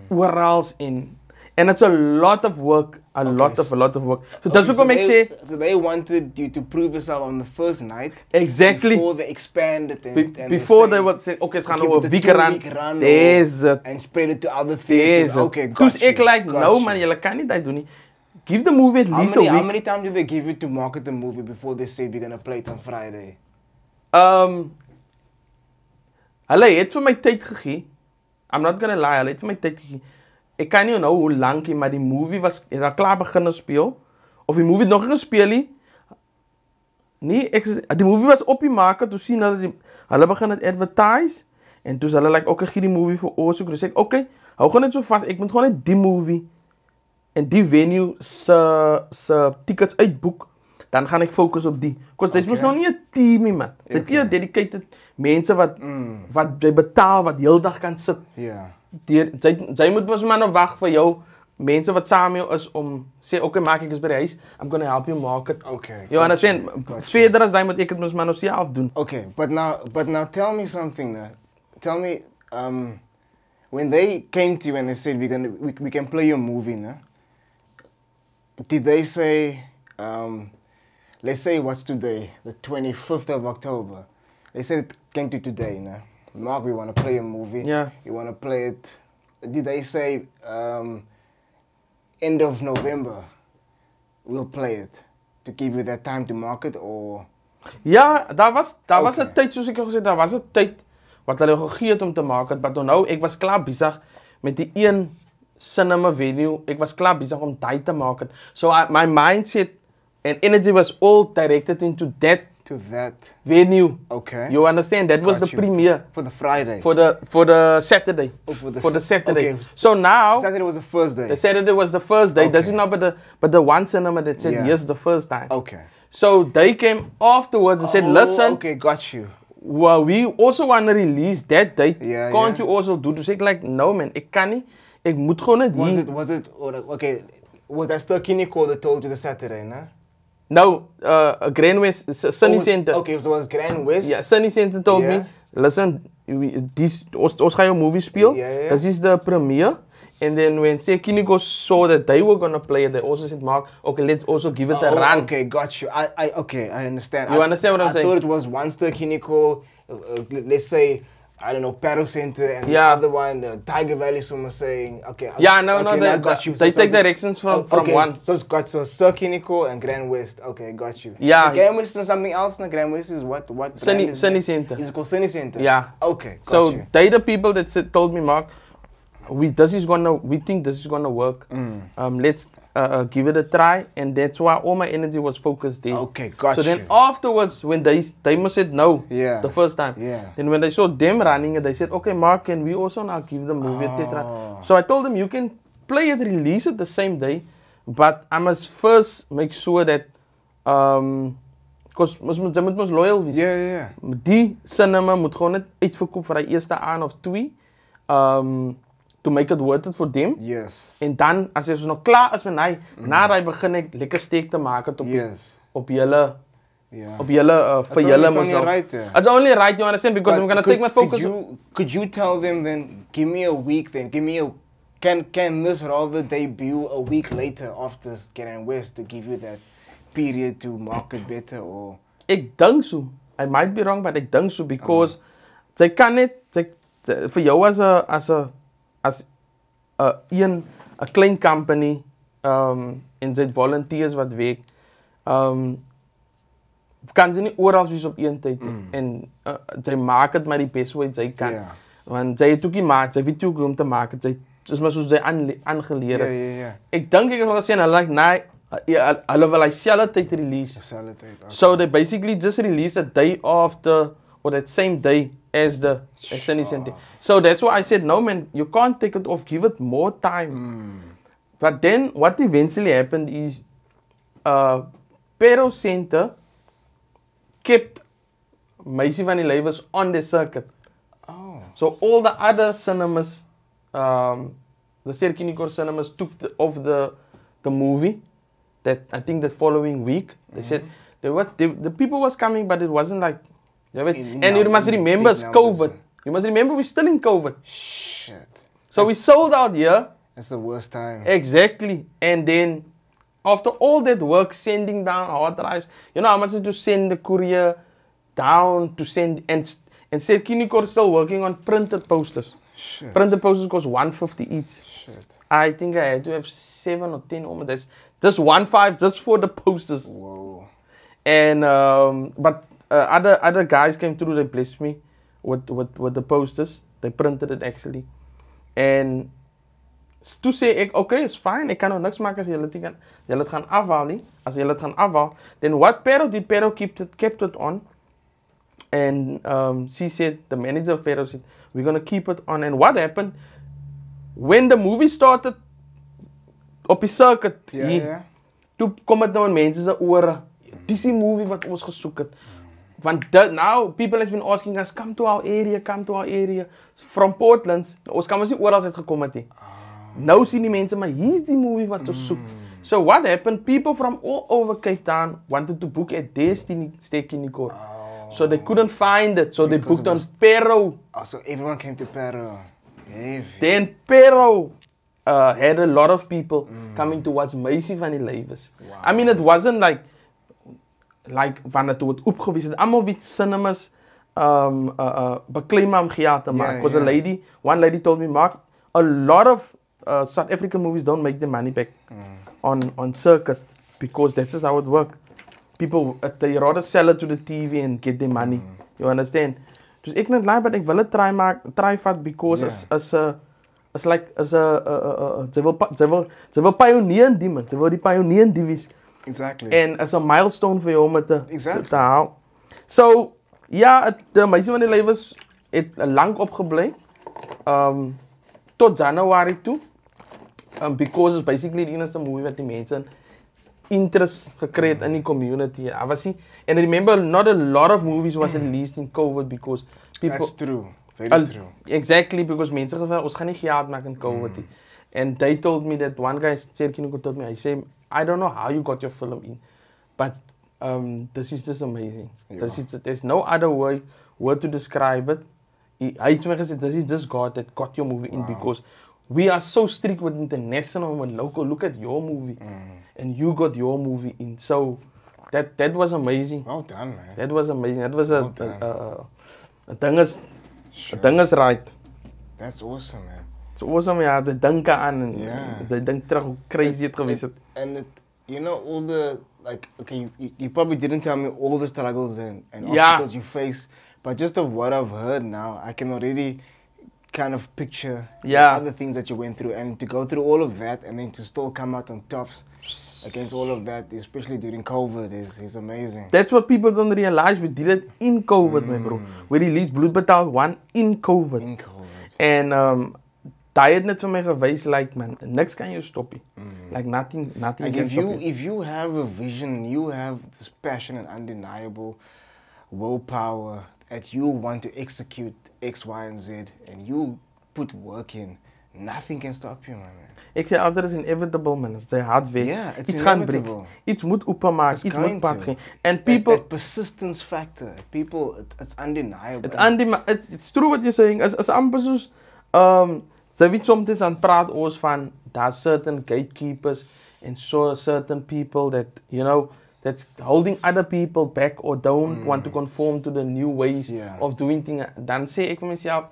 oral in. And it's a lot of work, a lot of work. So that's what I say. So they wanted you to prove yourself on the first night. Exactly. Before they expanded and before they would say, okay, it's gaan nou 'n week run. There's it. And spread it to other theaters. Okay, got dus ek like, no man, julle kan nie dit doen nie. Give the movie at least a week. How many times did they give you to market the movie before they say we're gonna play it on Friday? Hulle het vir my tyd gegee. I'm not gonna lie, hulle het vir my tyd gegee. Ek kan nie nou hoe lank nie, maar die movie het al klaar begin speel. Of die movie het nog gespeel nie. Nee, die movie was op die marker, toe sien hulle begin het advertise. En toe hulle like, okay, gee die movie vir ons. Toe sê ek, okay, hou gewoon net so vast. Ek moet gewoon net die movie en die venue se tickets uitboek. Dan gaan ek focus op die. Want sy is mos nog nie 'n team nie, man. Sy het nie dedicated mense wat jy betaal, wat heel dag kan sit. Ja. Sy moet mos maar nog wag vir jou mense wat saam jou is om sê, okay, maak ek is by die huis. I'm gonna help you market. Okay. You understand? Verder as jy moet ek het mos maar nog self doen. Okay, but now tell me something now. Tell me when they came to you and they said we can play your movie now. did they say, let's say what's today, the 25th of October. They said it came to today, you know. Mark, we want to play a movie. Yeah. You want to play it. Did they say end of November we'll play it to give you that time to market or? Ja, daar was een tijd, zoals ik al gezegd, daar was een tijd wat hulle gegee het om te maak het, maar nou, ek was klaar bezig met die een cinema venue, ek was klaar bezig om die te maak het. So my mindset and energy was all directed into that venue. Okay. You understand? That was the premiere. For the Friday. For the Saturday. Oh, for the Saturday. Okay. So now Saturday was the first day. The Saturday was the first day. Okay. This is not but the one cinema that said yes the first time. Okay. So they came afterwards and said, listen. Okay, got you. Well, we also want to release that date. Yeah, Can't you also do? Dus ik like, no man, ik kan niet. Ik moet gewoon het hier. Was that still Kiniko that told you the Saturday, no? No, Grand West, Sunny Center. Okay, so it was Grand West? Yeah, Sunny Center told me, listen, ons gaan jou movie speel. Yeah. This is the premiere. And then when Kiniko saw that they were going to play it, they also said, Mark, okay, let's also give it a run. Okay, got you. I understand. You understand what I'm saying? I thought it was one stir Kiniko, let's say, I don't know, Paro Center, and the other one, Tiger Valley, someone saying, okay. Yeah, I got you. They take directions from one. So it's got Stir Kiniko and Grand West. Okay, got you. Yeah. Grand West is something else. And Grand West is what? Sunny Center. Is it called Sunny Center? Yeah. Okay, got you. They the people that told me, Mark, we think this is gonna work. Let's give it a try, and that's why all my energy was focused there. Okay, got you. So then afterwards, when they must said no the first time. Yeah. Then when they saw them running it, they said, okay, Mark, can we also now give the movie a test run? So I told them, you can play it, release it the same day, but I must first make sure that because jy moet mos loyal wees. Yeah. Die cinema moet gewoon net uitverkoop vir die eerste aan of twee. To make it worth it for them. Yes. En dan, as jy nog klaar is met hy, na hy begin ek lekker steek te maak het op julle, vir julle mos nou. It's only right, you understand, because I'm going to take my focus. Could you tell them then, give me a week then, can this rather debut a week later after Grand West to give you that period to market better or? Ek dink so. I might be wrong, but ek dink so, because jy kan net, vir jou as een klein company en sy volunteers wat werk, kan sy nie oral wees op een tyd en sy maak het maar die best way sy kan. Want sy het ook gemaak, sy weet ook om te maak, sy is maar soos sy aangeleer het. Ek dink ek het al gesê, hulle wil hy selfe tyd release. So they basically just release a day after, or that same day as the Sunny Center. So that's why I said, no man, you can't take it off, give it more time. But then what eventually happened is Pero Center kept Meisie van die Lewers on the circuit. So all the other cinemas, the Serkinikor cinemas took off the movie that I think the following week. They said the people was coming, but it wasn't like. And you must remember it's COVID. You must remember we're still in COVID. Shit. So we sold out here. That's the worst time. Exactly. And then after all that work, sending down hard drives, you know how much to send the courier down to send, and Serkinikor is still working on printed posters. Shit. Printed posters cost $150 each. Shit. I think I had to have 7 or 10 almost. That's just $1.5 just for the posters. Whoa. And but other guys came through. They blessed me with the posters. They printed it actually. And toe sê ek, okay, it's fine. Ek kan nou niks maak as julle het gaan afhaal nie. As julle het gaan afhaal, then what Pero did, Pero kept it on. And she said, the manager of Pero said, we're gonna keep it on. And what happened when the movie started op die circuit? Toe kom dit nou in mense se ore. Dis die movie wat ons gesoek het. Want now people has been asking us, come to our area. From Portland. Ons kan ons nie oral uit gekom het nie. Nou sien die mense, maar hier's die movie wat ons soek. So what happened? People from all over Cape Town wanted to book at Serkinikor. So they couldn't find it. So they booked on Pero. So everyone came to Pero. Then Pero had a lot of people coming to watch Meisie van die Lewes. Wow. I mean, it wasn't like wanneer toe het opgewees het. Allemaal wie cinemas beklaim om geld te maken. Because one lady told me, Mark, a lot of South African movies don't make their money back on circuit because that's just how it works. People, they rather sell it to the TV and get their money. You understand? Dus ik net lie, but ik wil het try vat because ze wil pioneer in die man. Ze wil die pioneer in die wees. Exactly. En as a milestone vir jou om te haal. So, ja, de Meisie van die Lewes het lang opgebly. Tot January toe. Because it's basically the enigste movie wat die mense interest gekry het in die community. And remember, not a lot of movies was released in COVID because people... That's true. Very true. Exactly, because mense gevra, ons gaan nie geld maak in COVID. And they told me that one guy told me, I said, I don't know how you got your film in, but this is just amazing. Yeah. There's no other word to describe it. Hy het my gesê, this is just God that got your movie in because we are so strict with international and local. Look at your movie. And you got your movie in. So that was amazing. Well done, man. That was amazing. That was a ding is right. That's awesome, man. It's awesome, ja. Ze denken aan en ze denken terug hoe crazy het geweest is. And you know, all the, like, okay, you probably didn't tell me all the struggles and obstacles you face, but just of what I've heard now, I can already kind of picture the other things that you went through, and to go through all of that and then to still come out on tops against all of that, especially during COVID, is amazing. That's what people don't realize. We did it in COVID, my bro. We released Bloed Betaal 1 in COVID. In COVID. And daai het net vir my gewys, like, man, niks kan jou stop nie. Like nothing like can stop you. If you have a vision, you have this passion and undeniable willpower that you want to execute X, Y, and Z, and you put work in, nothing can stop you, man. Ek sê altyd is inevitable, man. It's a hard way. Yeah, it's iets inevitable. Gaan breek. Iets moet openmaak. Iets moet pad gaan. And people... That persistence factor, people, it's undeniable. It's true what you're saying. As amper soos... Sy weet soms aan praat ons van, daar certain gatekeepers and so certain people that, you know, that's holding other people back or don't want to conform to the new ways of doing things. Dan sê ek vir myself,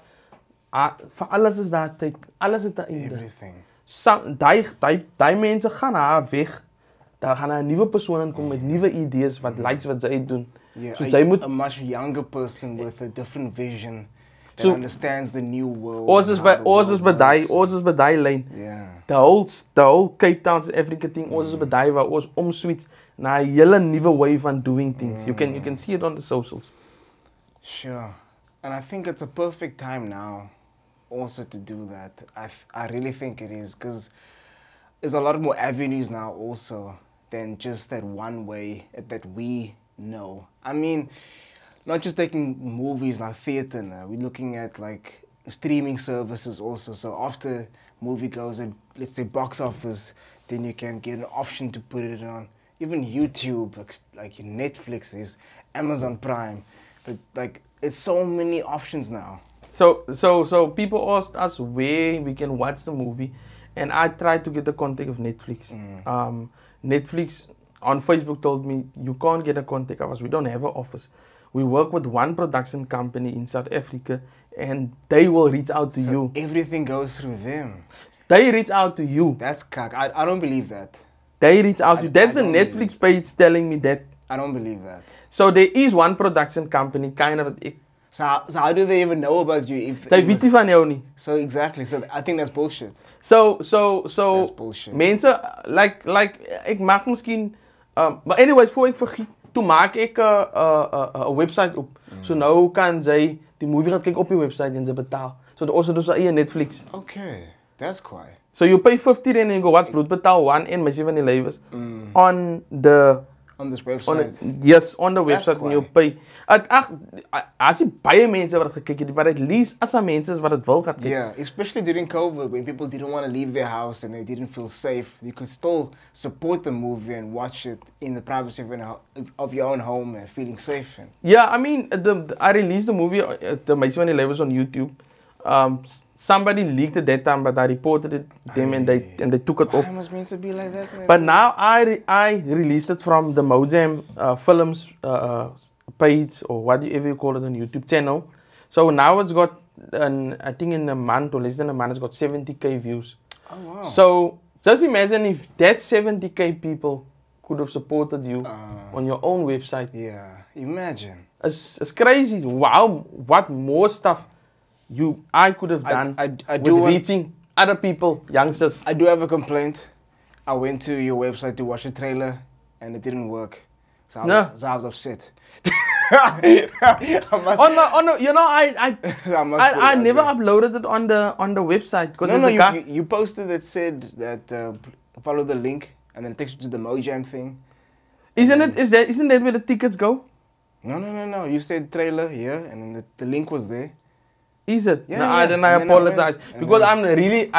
vir alles is daar tyd, alles is daar einde. Everything. Die mense gaan haar weg, daar gaan 'n nuwe persoon inkom met nuwe idees wat likes wat sy doen. Yeah, so sy moet a much younger person with a different vision that understands the new world. Ons is by daai lyn. Yeah. The whole Cape Town South Africa thing, ons is by daai waar ons omswitch na 'n hele nuwe way van doing things. You can see it on the socials. Sure. And I think it's a perfect time now also to do that. I really think it is, because there's a lot more avenues now also than just that one way that we know. I mean, not just taking movies like theater now, we're looking at like streaming services also. So after movie goes at, let's say, box office, then you can get an option to put it on even YouTube, like Netflix, there's Amazon Prime. Like, it's so many options now. So people asked us where we can watch the movie, and I tried to get the contact of Netflix. Netflix on Facebook told me, you can't get a contact of us, we don't have an office. We work with one production company in South Africa, and they will reach out to you. Everything goes through them. They reach out to you. That's cock. I don't believe that. They reach out to you. That's a Netflix page telling me that. I don't believe that. So there is one production company, kind of. So how do they even know about you? They weet nie van jou nie. So exactly. So I think that's bullshit. So that's bullshit. Mense like ek maak miskien but anyways, voor ek vergiet, toe maak ek 'n website op. So nou kan sy die movie gaan kyk op die website en sy betaal. So ons het dus eie Netflix. Okay. That's quite. So you pay 50 rand and you go watch Bloed Betaal 1 en Meisie van die Lewes on this website. On the website and you pay. As jy baie mense wat gekyk het, but at least as mense wat dit wil gaan kyk. Yeah, especially during COVID when people didn't want to leave their house and they didn't feel safe, you could still support the movie and watch it in the privacy of your own home and feeling safe. Yeah, I mean, I released the movie, the Meisie van die Lewes on YouTube. somebody leaked it that time, but I reported it them and they took it off. It must mean to be like that. Man. But now I released it from the Mojam Films page, or whatever you call it, on YouTube channel. So now it's got, I think in a month or less than a month, it's got 70k views. Oh wow! So just imagine if that 70k people could have supported you on your own website. Yeah, imagine. It's crazy. Wow, what more stuff I could have done with reaching other people, youngsters. I do have a complaint. I went to your website to watch the trailer and it didn't work. So I was upset. I never uploaded it on the website because you posted that said that follow the link and then it takes you to the Mojam thing. Isn't that where the tickets go? No. You said trailer here and then the link was there. Is it? Yeah, no, yeah. I apologize because I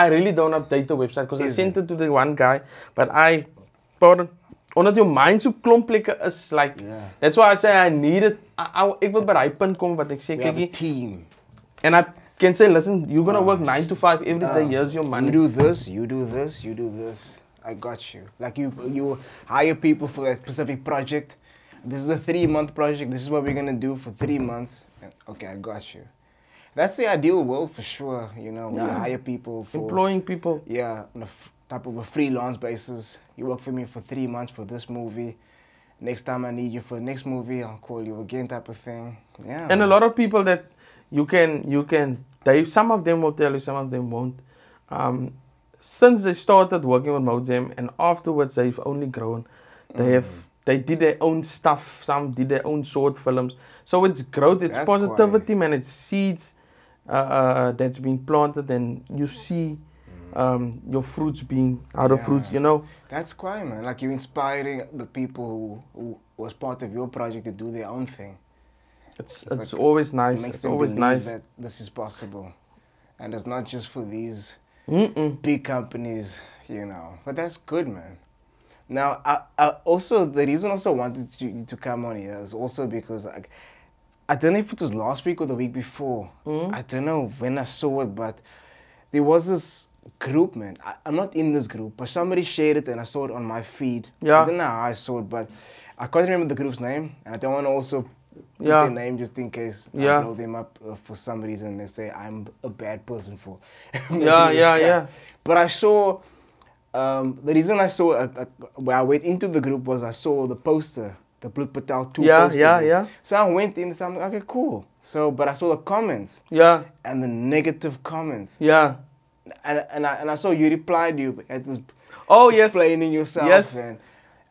really don't update the website because I sent it to the one guy, but omdat jou mind so klomp plekke is, like, that's why I say I need it. Ek wil by daai punt kom wat ek sê, kyk, team. And I can say, listen, you're gonna work 9 to 5 every day. Here's your money. You do this, you do this, you do this. I got you. Like you hire people for that specific project. This is a 3-month project. This is what we're gonna do for 3 months. Okay, I got you. That's the ideal world for sure. You know, we hire people for employing people. Yeah, on a type of a freelance basis. You work for me for 3 months for this movie. Next time I need you for the next movie, I'll call you again, type of thing. Yeah. And a lot of people that some of them will tell you, some of them won't. Since they started working with Mojam and afterwards they've only grown. They did their own stuff. Some did their own short films. So it's growth, it's positivity, man. It's seeds that's been planted, and you see your fruits being out of fruits, you know. That's quiet, man. Like you're inspiring the people who was part of your project to do their own thing. It's like, always nice. It makes it's them always believe nice that this is possible, and it's not just for these big companies, you know. But that's good, man. Now, I also, the reason also I wanted you to come on here is also because I don't know if it was last week or the week before. I don't know when I saw it, but there was this group, man. I'm not in this group, but somebody shared it and I saw it on my feed. Yeah. I don't know how I saw it, but I can't remember the group's name, and I don't want to also put their name just in case I blow them up for some reason. They say I'm a bad person for But I saw, the reason I saw, when I went into the group was I saw the poster, the Bloed Betaal 2 poster. So I went in, so I'm like, okay, cool. So, but I saw the comments. Yeah. And the negative comments. Yeah. And I saw you replied, you at this explaining yourself. Yes. And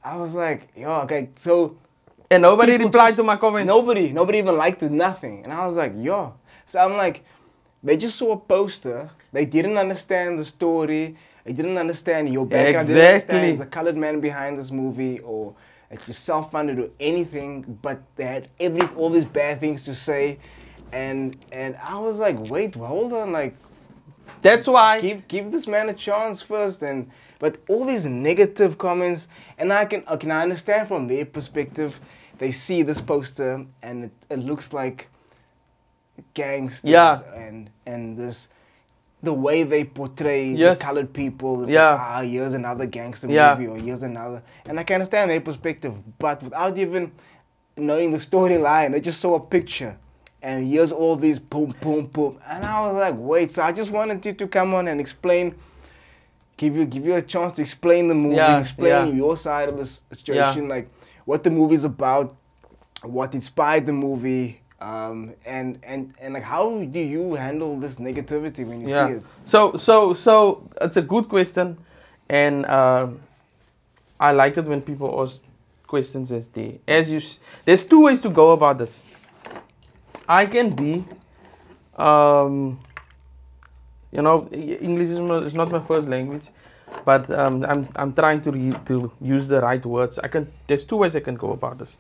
I was like, yo, okay, so. And nobody replied to my comments. Nobody even liked it, nothing. And I was like, yo. So I'm like, they just saw a poster. They didn't understand the story. They didn't understand your background. Exactly. They didn't understand there's a colored man behind this movie, or that you're self-funded or anything, but they had all these bad things to say. And I was like, wait, hold on, like, that's why give this man a chance first. But all these negative comments, and I can understand from their perspective. They see this poster and it looks like gangsters and this, the way they portray the colored people. It's like, here's another gangster movie, or here's another. And I can understand their perspective, but without even knowing the storyline, they just saw a picture. And here's all these boom, boom, boom. And I was like, wait, so I just wanted you to come on and explain, give you a chance to explain the movie, explain your side of the situation, like what the movie's about, what inspired the movie, and like how do you handle this negativity when you see it? So it's a good question, and I like it when people ask questions there's 2 ways to go about this. I can be, English is not my first language, but I'm trying to use the right words. There's 2 ways I can go about this,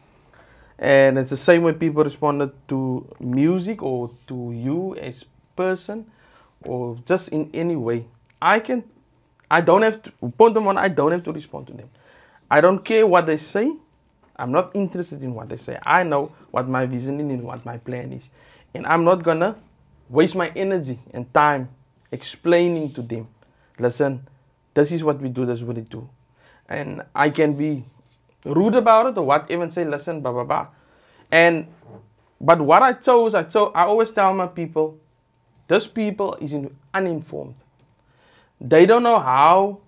and it's the same way people responded to music or to you as person, or just in any way. I don't have to respond to them. I don't care what they say. I'm not interested in what they say. I know what my vision is and what my plan is. And I'm not gonna waste my energy and time explaining to them, listen, this is what we do, this is what we do. And I can be rude about it or whatever and say, listen, blah, blah, blah. But what I always tell my people, this people is uninformed. They don't know how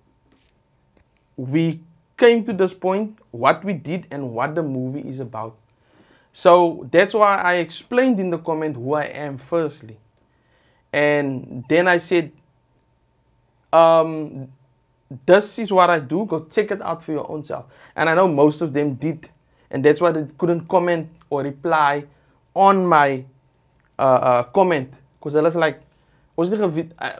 we came to this point, what we did, and what the movie is about. So that's why I explained in the comment who I am firstly. And then I said, this is what I do. Go check it out for your own self. And I know most of them did. And that's why they couldn't comment or reply on my comment. Because I was like,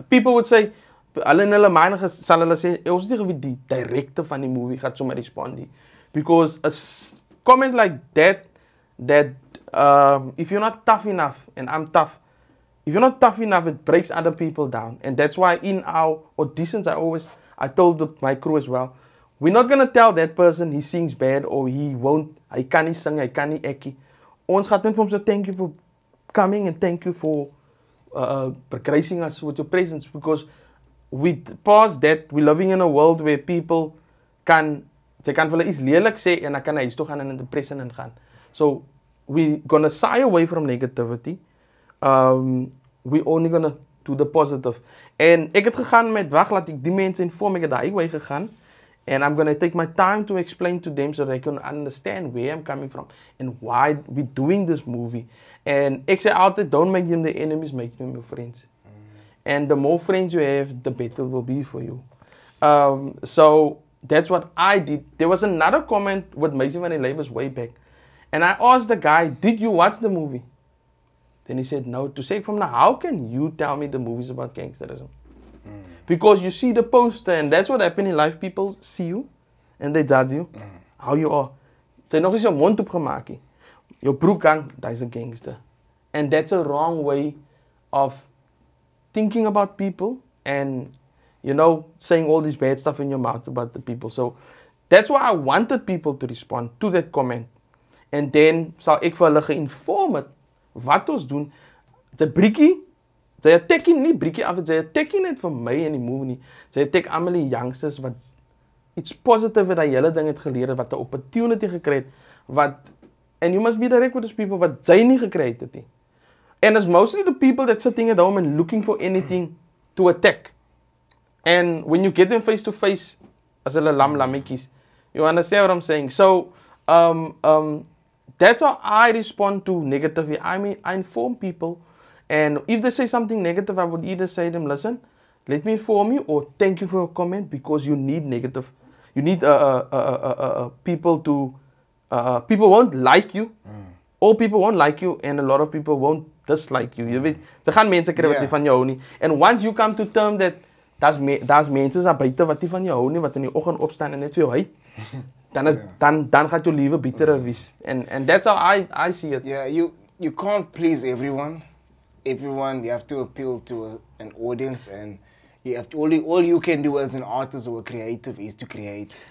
people would say, hulle in hulle mind sal hulle sê, ons nie geweet die director van die movie gaat sommer respond nie. Because comments like that if you're not tough enough, and I'm tough, if you're not tough enough, it breaks other people down. And that's why in our auditions, I told my crew as well, we're not going to tell that person he sings bad or he kan nie sing, hy kan nie ekkie. Ons gaat net vir hom sê, thank you for coming and thank you for gracing us with your presence, because past that, we're living in a world where people sy kan vir hulle iets lelik sê en dan kan hy huis toe gaan en in depression ingaan. So we're gonna shy away from negativity. We're only gonna do the positive. En ek het gegaan met wag laat ek die mense inform, ek het daai way gegaan. And I'm gonna take my time to explain to them so they can understand where I'm coming from and why we're doing this movie. And ek sê altyd, don't make them the enemies, make them your friends. And the more friends you have, the better it will be for you. So that's what I did. There was another comment with Macy van der Leyvers way back. And I asked the guy, did you watch the movie? Then he said, no. To say from now, how can you tell me the movie's about gangsterism? Because you see the poster, and that's what happens in life. People see you, and they judge you, how you are. Jy nog eens jou mond opgemaak. Jou broek hang, that's a gangster. And that's a wrong way of thinking about people and, saying all this bad stuff in your mouth about the people. So that's why I wanted people to respond to that comment. And then sal ek vir hulle geïnform het wat ons doen. Sy briekie, sy tekkie nie briekie af, sy tekkie net vir my in die movie nie. Sy tek almal die youngsters wat iets positief uit die hele ding het geleer, wat 'n opportunity gekry het, and you must be direct with those people wat sy nie gekry het nie. And it's mostly the people that sitting at home and looking for anything to attack. And when you get them face to face, as hulle lammetjies, you understand what I'm saying? So, that's how I respond to negativity. I inform people, and if they say something negative, I would either say to them, listen, let me inform you, or thank you for your comment, because you need negative. You need people to, people won't like you. All people won't like you, and a lot of people won't dislike you. Jy weet, ze gaan mense kry wat nie van jou hou nie. And once you come to term that, daar's mense daar buite wat nie van jou hou nie, wat in die oggend opstaan en net vir jou hyt, dan gaat jou lewe bitter wees. And that's how I see it. Yeah, you can't please everyone. You have to appeal to an audience, and you have to, all you can do as an artist or a creative is to create.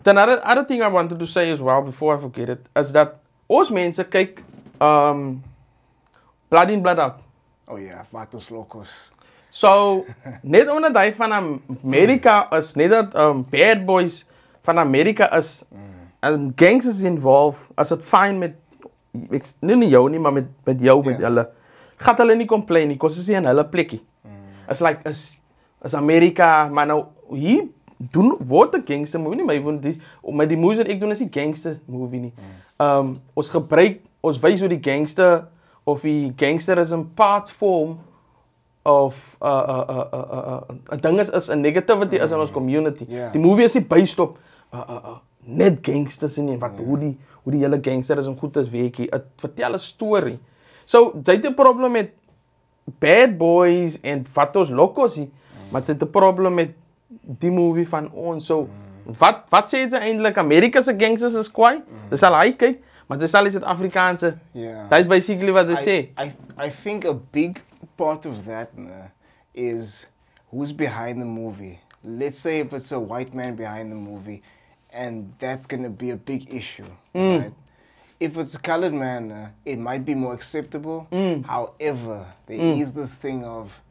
The other thing I wanted to say as well, before I forget it, is that ons mense kyk Bloed in, Bloed out. Oh yeah, Vatos Locos. So, net omdat hy van Amerika is, net dat bad boys van Amerika is, en gangsters involved, as het fine met, nie jou nie, maar met jou, met hulle, gaat hulle nie complain nie, because is in hulle plekkie. It's like, is Amerika, maar nou, hier word een gangster movie nie, maar die movies wat ek doen is die gangster movie nie. Ons wys hoe die gangster, of die gangsterism part vorm, of een ding is een negativity is in ons community. Die movie is nie based op net gangsters en hoe die hele gangsterism goed is weekie. Het vertel een story. So, sy het een probleem met bad boys en Vatos Locos, maar sy het een probleem met die movie van ons. So, wat sê sy eindelijk? Amerika's gangsters is kwaai? Dis sal hy kyk. Maar dis al is het Afrikaanse. That is basically what they say. I think a big part of that is who's behind the movie. Let's say if it's a white man behind the movie, and that's going to be a big issue. Right? if it's a colored man, it might be more acceptable. However, there is this thing of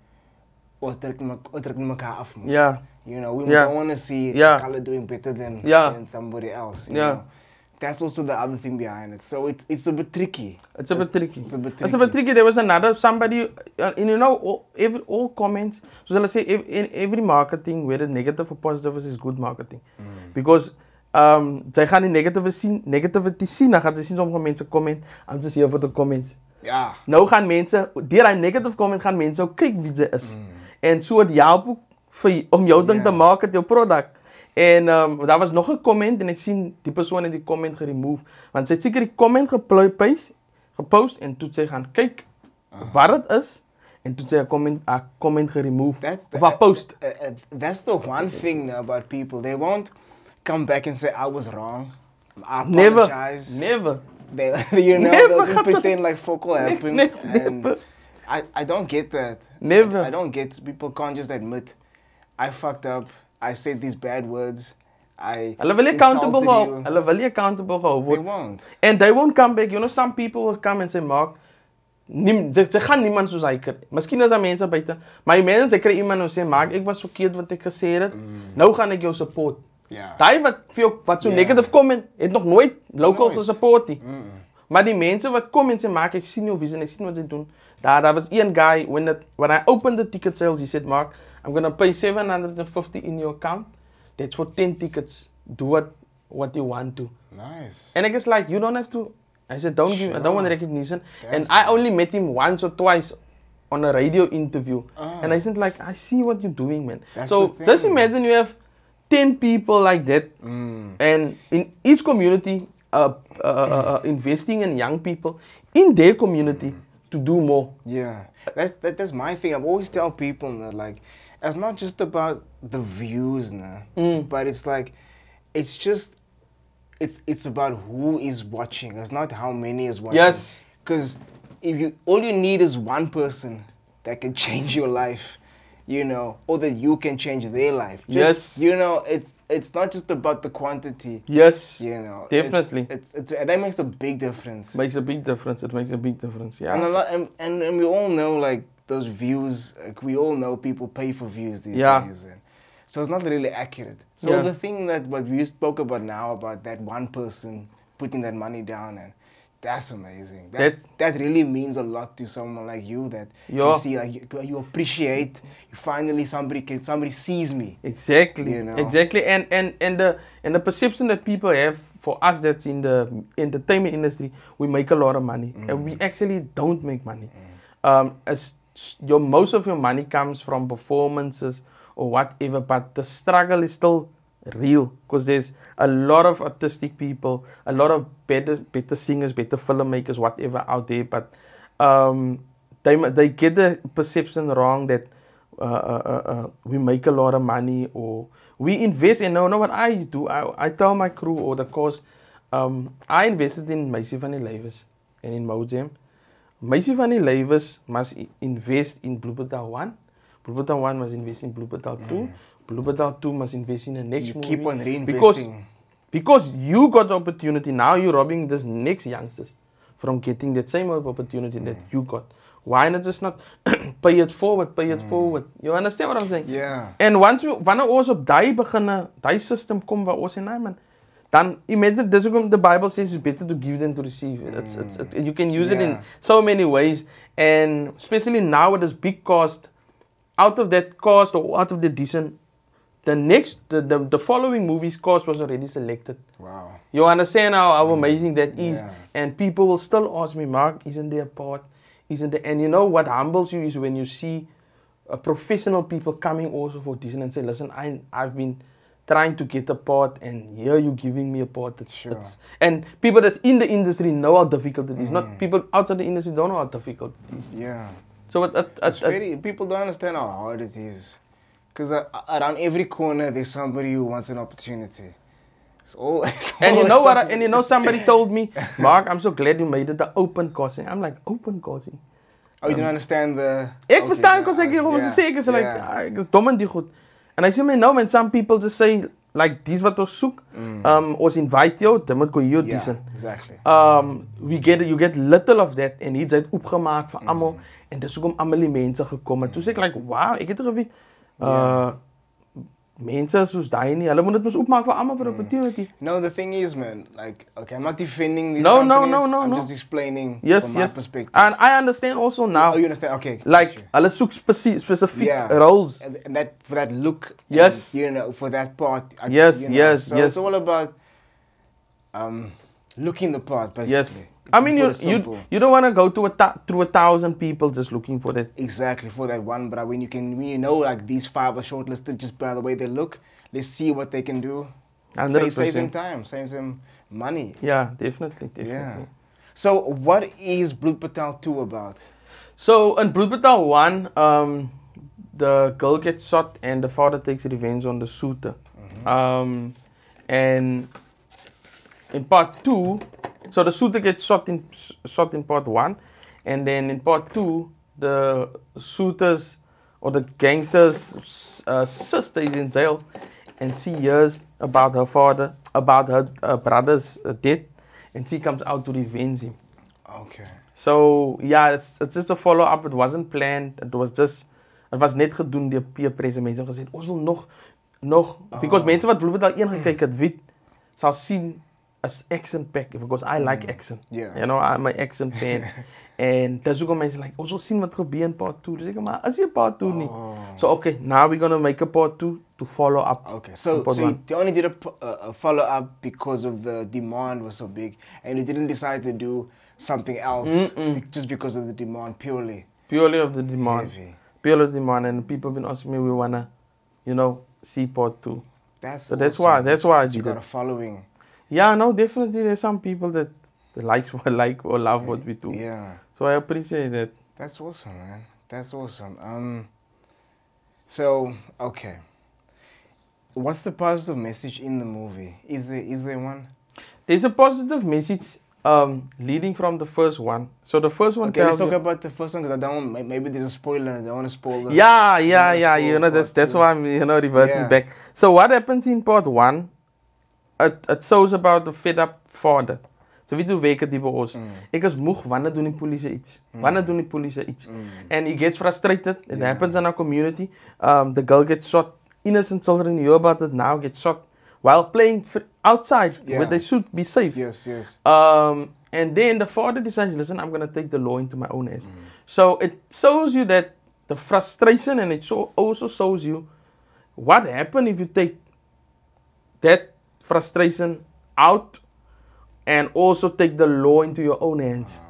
yeah. you know, we don't want to see a color doing better than somebody else. You know? That's also the other thing behind it. So it's a bit tricky. It's a bit tricky. There was another somebody, and you know, all comments. So let's say in every marketing, whether negative or positive is good marketing, because zij gaan die negativity zien, dan gaan ze zien sommige mensen comment. I'm just here for the comments. Ja. Nou gaan mensen, deur die negative comment gaan mensen ook kyk wie ze is. En so het help ook om jou ding te maak met jou product. En daar was nog een comment en ik zie die persoon in die comment geremove. Want sy het seker die comment gepost en toe sy gaan kyk wat het is. En toe sy haar comment geremove. Of haar post. That's the one thing about people. They won't come back and say I was wrong. I Never. apologize. You know, they'll just pretend like fuck all happened. Never. I don't get that. Never. I don't get people can't just admit I fucked up. I said these bad words. Hulle wil accountable hou. Hulle wil accountable hou. They won't. And they won't come back. You know, some people will come and say, Mark, ze gaan niemand soos hy kry. Miskien is daar mense buite, maar die mense kry iemand en sê, Mark, ek was verkeerd wat ek gesê het. Nou gaan ek jou support. Daai wat so negative comment, het nog nooit local gesupport nie. Maar die mense wat kom en sê, Mark, ek sien jou visie en ek sien wat jy doen. Daar was een guy, when I opened the ticket sales, he said, Mark, I'm going to pay $750 in your account. That's for 10 tickets. Do what you want to. Nice. And I guess like, you don't have to. I said, I don't want recognition. And I only met him once or twice on a radio interview. And I said like, I see what you're doing, man. So just imagine you have 10 people like that. And in each community, investing in young people in their community to do more. Yeah. That's my thing. I've always tell people that like, it's not just about the views, but it's like, it's about who is watching. It's not how many is watching. Yes. Because all you need is one person that can change your life, you know, or that you can change their life. Yes. You know, it's not just about the quantity. Yes. You know. Definitely. That makes a big difference. It makes a big difference. Yeah. And we all know like those views. Like, we all know people pay for views these days. So it's not really accurate. So the thing that what we spoke about now about that one person putting that money down, and that's amazing. That really means a lot to someone like you that you see like you appreciate. You finally somebody sees me. Exactly. You know? Exactly. And the perception that people have for us that's in the entertainment industry, we make a lot of money, and we actually don't make money. Most of your money comes from performances or whatever, but the struggle is still real because there's a lot of artistic people, a lot of better singers, better filmmakers, whatever out there, but they get the perception wrong that we make a lot of money or we invest in. No, what I do, I tell my crew or the course, I invested in Meisie van die Lewes and in Mojam. Meisie van die Lewes must invest in Bloed Betaal 1. Bloed Betaal 1 must invest in Bloed Betaal 2. Bloed Betaal 2 must invest in the next movie. Keep on reinvesting. Because you got the opportunity, now you're robbing this next youngsters from getting that same opportunity that you got. Why not just not pay it forward? You understand what I'm saying? Yeah. And wanneer ons op die system kom waar ons sê, nee man, dan imagine, the Bible says it's better to give than to receive. You can use it in so many ways, and especially now with this big cost, out of that cost or out of the decent, the following movie's cost was already selected. Wow. You understand how amazing that is? Yeah. And people will still ask me, Mark, isn't there a part? And you know what humbles you is when you see professional people coming also for decent and say, listen, I've been trying to get a part, and here you're giving me a part. And people that's in the industry know how difficult it is. Not people outside the industry don't know how difficult it is. Yeah. So people don't understand how hard it is. Because around every corner there's somebody who wants an opportunity. And you know what? And you know somebody told me, Mark, I'm so glad you made it the open coursing. I'm like, open coursing? Oh, you don't understand the... Ik verstaan because ek hierom sê, ek is like, ek is dom en die goed. And I say, man, no, man, some people just say, like dis wat ons soek. Ons invite jou, dan moet jy hier dis. Exactly. You get little of that en iets uit opgemaak vir almal en dis hoekom almal die mense gekom het. Toe sê ek like, wow, ek het geweet mense soos daai nie, hulle moet dit mos opmaak vir almal vir 'n opportunity. No, the thing is, man, like, okay, I'm not defending these No, companies. I'm just explaining from my perspective. And I understand also now. Oh, you understand? Okay. Like, hulle soek specific roles. And that, for that look. Yes. And, you know, for that part. Yes. So it's all about looking the part, basically. Yes. I mean, you don't want to go to through 1,000 people just looking for that. Exactly, for that one. But when you know, like, these 5 are shortlisted just by the way they look, let's see what they can do. 100%. Saves them time, saves them money. Yeah, definitely. Yeah. So what is Bloed Betaal 2 about? So in Bloed Betaal 1, the girl gets shot and the father takes revenge on the shooter. And in part 2, so the shooter gets shot in part 1, and then in part 2, the shooters or the gangster's sister is in jail, and she hears about her father, about her brother's death, and she comes out to revenge him. Okay. So yeah, it's just a follow-up. It wasn't planned. It was net gedoen deur peer pressure. Mense gesê ons wil nog because mense wat Bloed Betaal 1 gekyk het, weet sal sien as action pack because I like action. Yeah. You know, I'm an action fan. En dis hoekom mense like ons wil sien wat gebeur in part 2. Dus ek maar is hier part 2 nie. So okay, now we're going to make a part 2 to follow up. Okay. So you only did a follow up because of the demand was so big, and you didn't decide to do something else just because of the demand purely. Purely of the demand. Purely of the demand, and people have been asking me, we wanna, see part 2. That's why I did it. You got a following. Yeah, no, definitely. There's some people that like or love what we do. Yeah. So I appreciate that. That's awesome, man. That's awesome. So okay. What's the positive message in the movie? Is there one? There's a positive message leading from the first one. So the first one. Okay, let's talk about the first one because I don't. Maybe there's a spoiler. I don't want to spoil the. Yeah. That's why I'm reverting back. So what happens in part 1? It shows about the fed up father. So weet hoe werk dit by ons? Ek is moeg, wanneer doen die polisie iets? And he gets frustrated. It happens in our community. The girl gets shot. Innocent children hear about it now, get shot while playing outside where they should be safe. Yes. And then the father decides, listen, I'm going to take the law into my own hands. So it shows you that the frustration, and it also shows you what happens if you take that frustration out and also take the law into your own hands.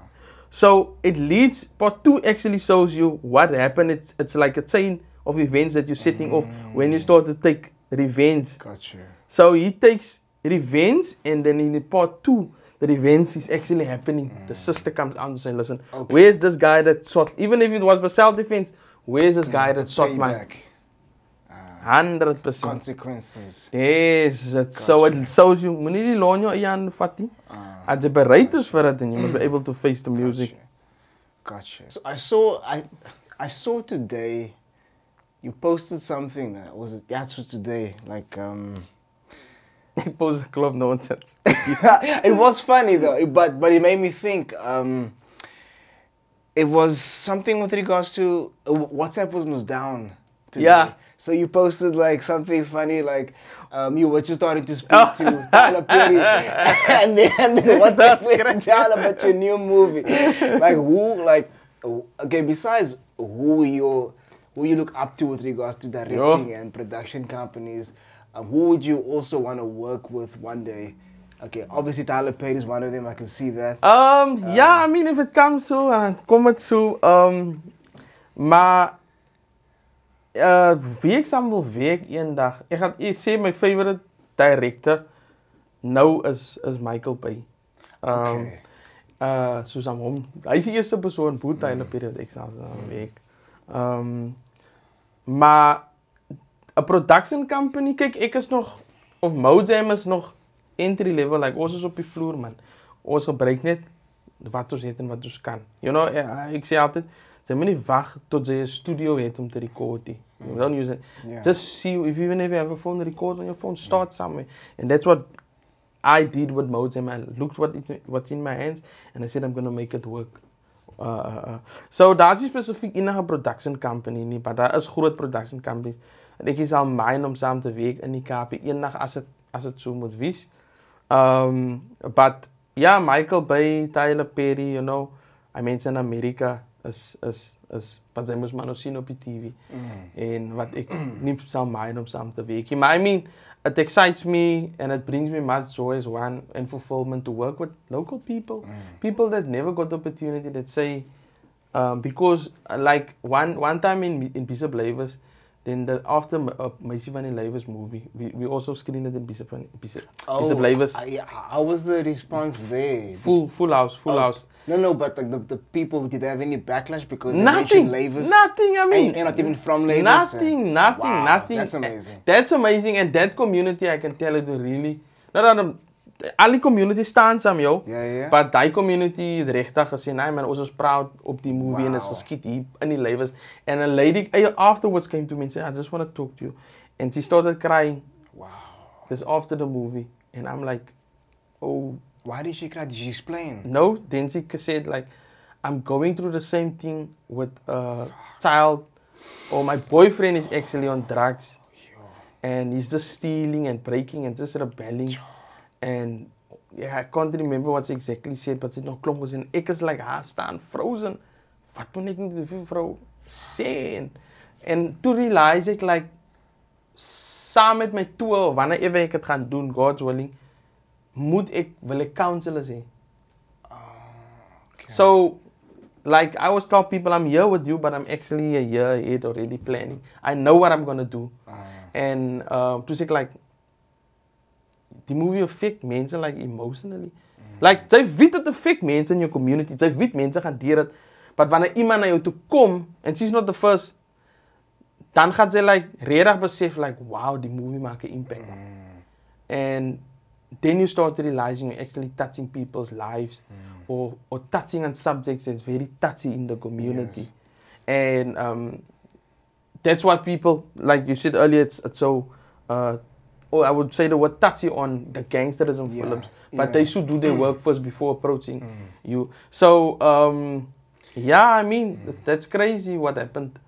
So it leads, part 2 actually shows you what happened. It's like a chain of events that you're setting off when you start to take revenge. Gotcha. So he takes revenge, and then in part 2, the revenge is actually happening. The sister comes out and says, listen, where's this guy that shot, even if it was for self-defense, where's this guy that shot my... 100%. Consequences. Yes, so it shows you, moenie die law in jou eie hande vat nie. As jy bereid is vir dit, and you must be able to face the music. Gotcha. So I saw today, you posted something, was it that's for today, like Ek posted club nonsense. It was funny though, but it made me think, it was something with regards to, WhatsApp was down today. Yeah. So you posted like something funny, like you were just starting to speak to Tyler Perry, and then WhatsApp went down about your new movie. Besides who you look up to with regards to directing and production companies, who would you also want to work with one day? Okay, obviously Tyler Perry is one of them. I can see that. Yeah, I mean, if it comes to, kom het so, maar wie ek saam wil werk eendag. Ek sê my favorite director nou is Michael Bay. Soos aan hom. Hy is die eerste persoon, Bloed Betaal periode ek saam werk. Maar 'n production company, kyk, ek is nog, of Mojam is nog entry level, like ons is op die vloer, man. Ons gebruik net wat ons het en wat ons kan. You know, ek sê altyd, Ze moet niet wachten tot ze een studio heeft om te recorden. Don't use it. Yeah. Just see, even if you have a phone, record on your phone, start somewhere. And that's what I did with Mojam. I looked what's in my hands and I said I'm going to make it work. So daar is specifiek enige production company nie, maar daar is groot production companies. En ek is al myn om saam te werk in die Kaap eendag as dit so moet wees. But yeah, Michael Bay, Tyler Perry, you know, I mense in Amerika is wat sy moes maar nou sien op die TV. En wat ek nie sal myn om saam te werk nie. Maar I mean, it excites me and it brings me much joy as one and fulfillment to work with local people. People that never got the opportunity that say, because like one time in Bishop Levers, then after Meisie van die Levers movie, we also screened it in Bishop Levers. How was the response there? Full house. No, but like the people, did they have any backlash because they Nothing. mentioned Levers? Nothing, I mean. And not even from Levers? Nothing. Wow, that's amazing. That's amazing, and that community, I can tell you, to really... Al die community staan saam, yo. Yeah. But die community het regtig gesê, nee man, ons is proud op die movie en is geskiet hier in die Levers. And a lady afterwards came to me and said, I just want to talk to you. And she started crying. Wow. This after the movie. And I'm like, oh... Why did she cry? Did she explain? No, then she said like, I'm going through the same thing with a child, or my boyfriend is actually on drugs, and he's just stealing and breaking and just rebelling, and yeah, I can't remember what she exactly said, but it's no klomp was en ek is like, staan frozen. Wat moet ek met die vrou sê? En to realize ek like, saam met my tour, wanneer ever ek het gaan doen, God's willing, will ek counselors hê. Okay. So, like, I always tell people, I'm here with you, but I'm actually a year ahead already planning. I know what I'm going to do. And to say, like, the movie affect mense, like, emotionally. Like, jy weet dat affect mense in your community. Jy weet mense gaan deur dit. But wanneer iemand na jou toe kom, and she's not the first, dan gaan sy, like, regtig besef, like, wow, die movie maak 'n impact. And then you start realizing you're actually touching people's lives or touching on subjects that's very touchy in the community. Yes. And that's what people, like you said earlier, it's so, or I would say the word touchy on the gangsterism films, but they should do their work first before approaching you. So, yeah, I mean, that's crazy what happened.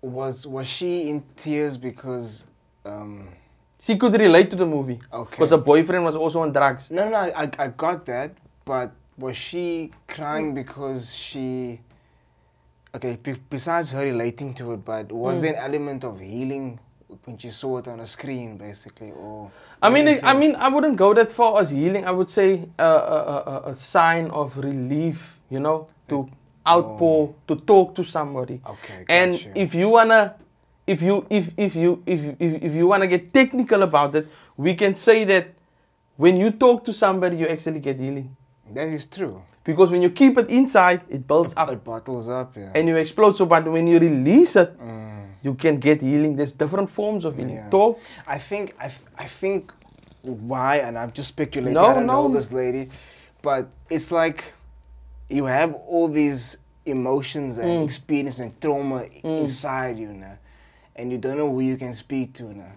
Was she in tears because... She could relate to the movie. Okay. Because her boyfriend was also on drugs. No, I got that. But was she crying because she... Okay, besides her relating to it, but was there an element of healing when she saw it on a screen, basically? Or I mean, I wouldn't go that far as healing. I would say a sign of relief, you know, to outpour, to talk to somebody. Okay, and gotcha. if you wanna... If you wanna get technical about it, we can say that when you talk to somebody, you actually get healing. That is true. Because when you keep it inside, it builds up. It bottles up, yeah. And you explode. So, but when you release it, you can get healing. There's different forms of healing. Yeah. Talk. I think why, and I'm just speculating. I don't know this lady, but it's like you have all these emotions and experience and trauma inside you now. And you don't know who you can speak to now.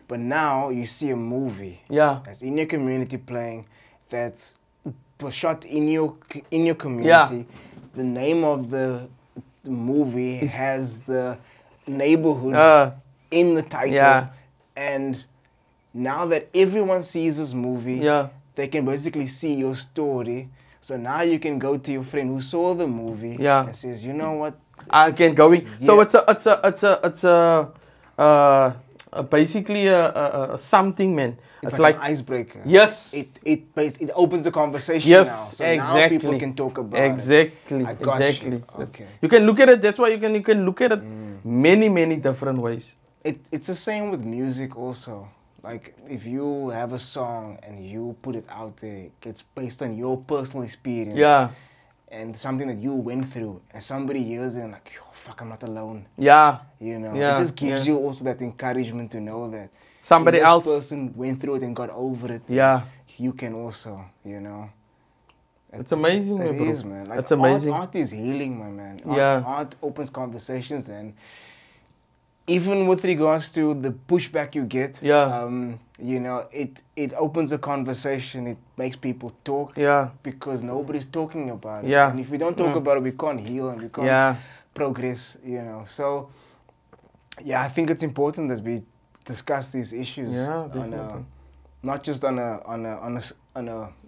But now you see a movie that's in your community playing, that's shot in your community. Yeah. The name of the movie has the neighborhood in the title. Yeah. And now that everyone sees this movie, they can basically see your story. So now you can go to your friend who saw the movie and says, you know what? I can go in. So it's basically a something, man. It's like an icebreaker. Yes. It opens the conversation now. So exactly. Now people can talk about it. Exactly. You. Okay. You can look at it. That's why you can look at it many different ways. It's the same with music also. Like if you have a song and you put it out there, it's based on your personal experience. Yeah. And something that you went through, and somebody hears it and like, oh, fuck, I'm not alone. Yeah. You know, it just gives you also that encouragement to know that somebody else person went through it and got over it. Yeah. You can also, you know. It's amazing, it bro. is, man. Like, it's amazing. Art is healing, my man. Yeah. Art opens conversations, and even with regards to the pushback you get, you know, it opens a conversation. It makes people talk. Yeah. Because nobody's talking about it. Yeah. And if we don't talk about it, we can't heal and we can't progress. You know. So, yeah, I think it's important that we discuss these issues. Yeah. Not just on a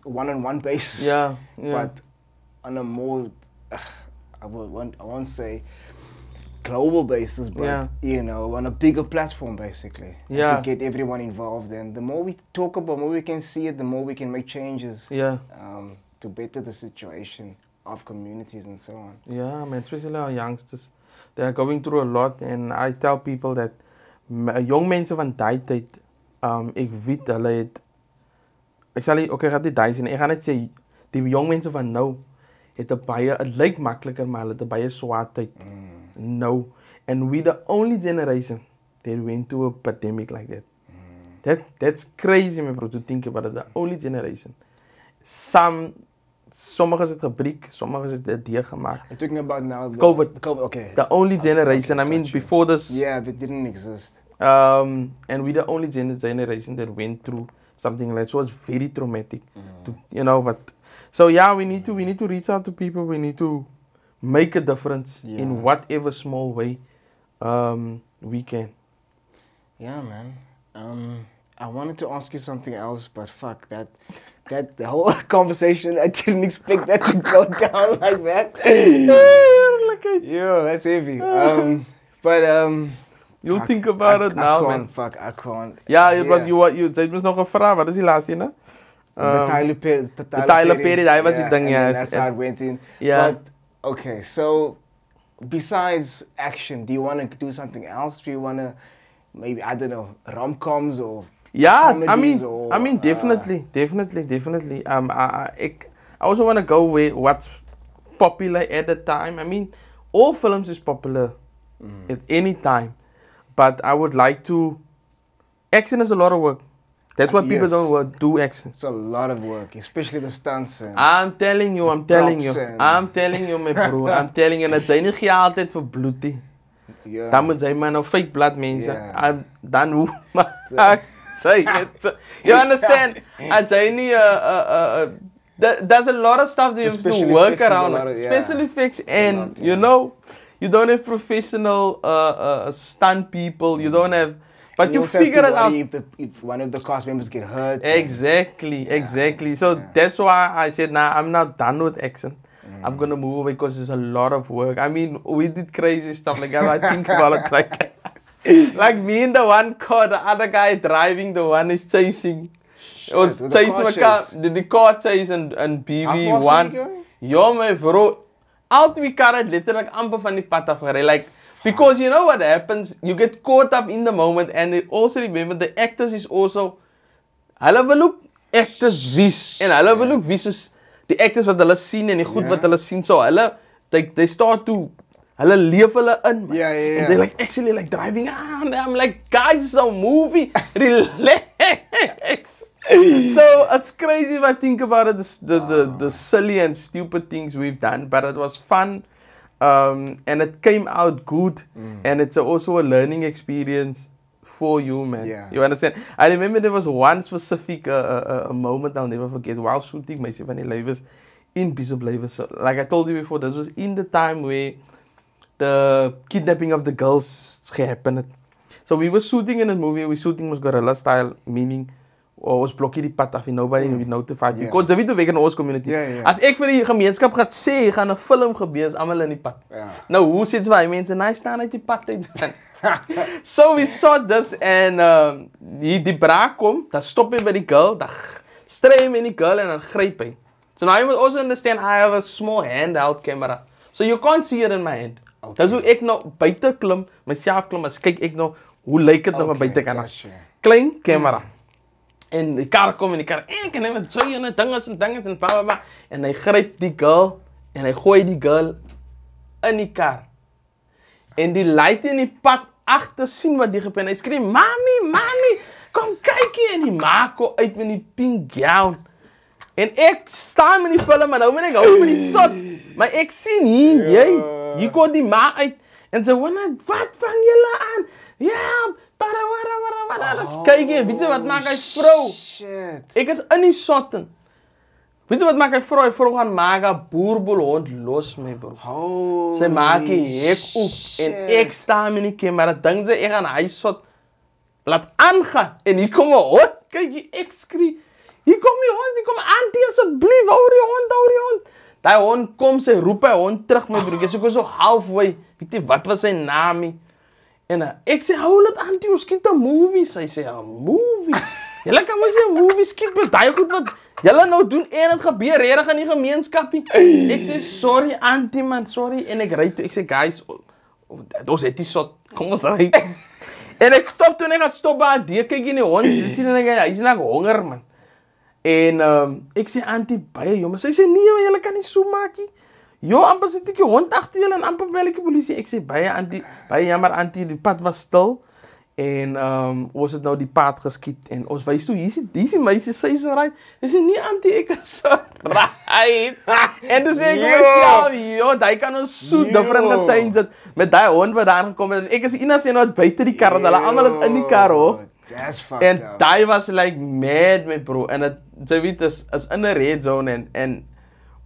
one-on-one basis. Yeah. But on a more, I won't say global basis, but you know, on a bigger platform, basically. Yeah. To get everyone involved, and the more we talk about, the more we can see it, the more we can make changes. Yeah. To better the situation of communities and so on. Yeah, man, especially our youngsters, they are going through a lot, and I tell people that young mensen van die tyd, ek weet hulle het, ek sal nie, okay, ek gaan nie die sê nie, ek gaan net sê, die jong mense van nou, het baie, het lyk makliker, maar hulle het baie swaar tyd. No. And we the only generation that went through a pandemic like that. That's crazy, my bro, to think about it. The only generation. Sommigen is het gebreek, sommigen is het deurgemaak. I'm talking about now COVID, okay. The only generation. Okay, I mean, before this. Yeah, they didn't exist. And we the only generation that went through something like that. So it's very traumatic. To, you know, but so yeah, we need to reach out to people. We need to make a difference in whatever small way we can. Yeah, man. I wanted to ask you something else, but fuck that the whole conversation, I didn't expect that to go down like that. Yo, that's heavy. But you'll think about it now, man. I can't. Yeah, it was you zei ons nog gevra, wat is die laaste een? The Tyler Perry, hy was die ding, ja. That's how it went in. Yeah. But, okay, so besides action, do you want to do something else? Do you want to maybe, I don't know, rom-coms or comedies I mean, definitely. I also want to go with what's popular at the time. I mean, all films is popular at any time, but I would like to. Action is a lot of work. That's why people don't do action. It's a lot of work, especially the stunts. I'm telling you, my bro. I'm telling you, dat zijn niet altijd voor bloed. Yeah. Dan moet zijn maar nou fake blood mensen. Dan hoe maar say it. You understand? I say niet there's a lot of stuff that you have to work around. Special effects, and you know, you don't have professional stunt people. You don't have. But you figure it out. If one of the cast members get hurt. Exactly. So that's why I said, nah, I'm not done with action. I'm gonna move away because it's a lot of work. I mean, we did crazy stuff like that. I think about it like me in the one car, the other guy driving, the one is chasing. It was chasing my car, the car chase and BB1. Yo, my bro. Al twee karren letterlijk amper van die pad afgereden. Like, because you know what happens, you get caught up in the moment, and it also remember the actors is also, hulle wil ook actors wies, en hulle wil ook wies soos die actors wat hulle sien en die goed wat hulle sien, so hulle, they start to, hulle leef hulle in, and they like actually like driving, and I'm like, guys, it's a movie, relax. So it's crazy if I think about it, the silly and stupid things we've done, but it was fun. And it came out good, and it's also a learning experience for you, man. Yeah. You understand? I remember there was one specific a moment I'll never forget while shooting my Van die Levers in Bishop Levers. So, like I told you before, this was in the time where the kidnapping of the girls happened. So we were shooting in a movie. We shooting was guerrilla style, meaning ons blokkie die pad af en nobody we notified because we to werk in ons community. As ek vir die gemeenskap gaan sê gaan 'n film gebeur, is almal in die pad. Nou hoe sit jy mense en hy staan uit die pad uit. So we saw this, and die braak kom, dan stop hy by die girl, dan stry hom in die girl en dan gryp hy. So now you must also understand I have a small handheld camera. So you can't see it in my hand. Dis hoe ek nou buite klim, myself klim, as kyk ek nou hoe lyk dit nou buite kan. Klein camera. En die kar kom en die kar, kan hy met zo'n dinges en bla. En hy gryp die girl en hy gooi die girl in die kar. En die luid in die pad agter sien wat die gebeur. Hy skree, mami, kom kyk hier. En die ma kom uit met die pink gown. En ek staan in die film en nou ben ek hou van die sot. Maar ek sien hier, hier kom die ma uit. En sy, wat vang julle aan? Ja, kyk hier, weet jy wat maak hy vrou? Shit. Ek is in die sotten. Weet jy wat maak hy vrou? Hy vrou gaan maak een boerboelhond los, my bro. Sy maak die hek op en ek sta in die camera. Dink sy, ek gaan hy sot laat aangaan. En hier kom een hond. Kyk hier, ek skree. Hier kom die hond, hier kom auntie asseblief, hou die hond. Die hond kom, sy roep hy hond terug, my broer. Ek so halfway, weet jy, wat was sy naam? En ek sê, hou laat auntie, ons skiet een movie. Sy sê, een movie? Julle kan ons een movie skiet met die goed wat julle nou doen en het gebeur, redig in die gemeenskapie. Ek sê, sorry auntie man, sorry. En ek rijd toe, ek sê, guys, ons het die shot, kom ons rijd. En ek stop toen ek gaat stop by die, kyk in die hond, sy sê, hy is nou honger man. En ek sê, auntie, baie jongen. Sy sê, nee, julle kan nie so maak nie. Jo, amper sit ek die hond achter julle en amper bel ek die polisie. Ek sê, baie jammer, auntie, die pad was stil. En ons het nou die pad geskiet. En ons wees toe, hier is die meisie, sy is so right. Sy sê, nee, auntie, ek is so right. En toen sê ek myself, jo, die kan ons so different gechange het. Met die hond wat daar gekom het. Ek is ina sê nou buiten die kar, hulle allemaal is in die kar, hoor. That's fucked en up. Die was like mad, my bro. En het, jy weet, is in a red zone. En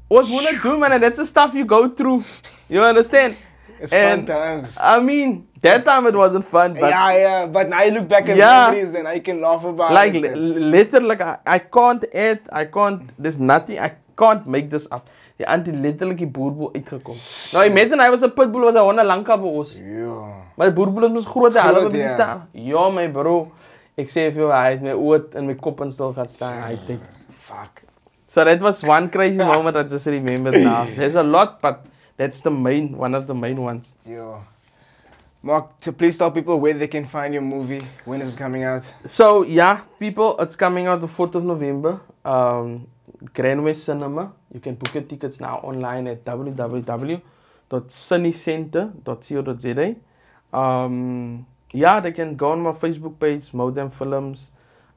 ons moet het doen, man. And that's the stuff you go through. You understand? It's fun times. I mean, that time it wasn't fun. But yeah. But now you look back at memories, then I can laugh about like, it. Literally, I can't add, there's nothing, I can't make this up. Die auntie letterlijk die boerboel uitgekom. Nou, imagine, hy was een pitbull, was hy honde lang by ons. Maar die boerboel is groot, hy hadden we staan. Ja, my bro. Ek sê vir jou, hy het my oot in my kop en stil gaan staan. Hy het fuck. So that was one crazy moment I just remembered now. There's a lot, but that's one of the main ones. Yo. Mark, please tell people where they can find your movie, when is it coming out? So, yeah, people, it's coming out the 4th of November. Grand West Cinema. You can book your tickets now online at www.sunnycenter.co.za. Yeah, they can go on my Facebook page, Mojam Films.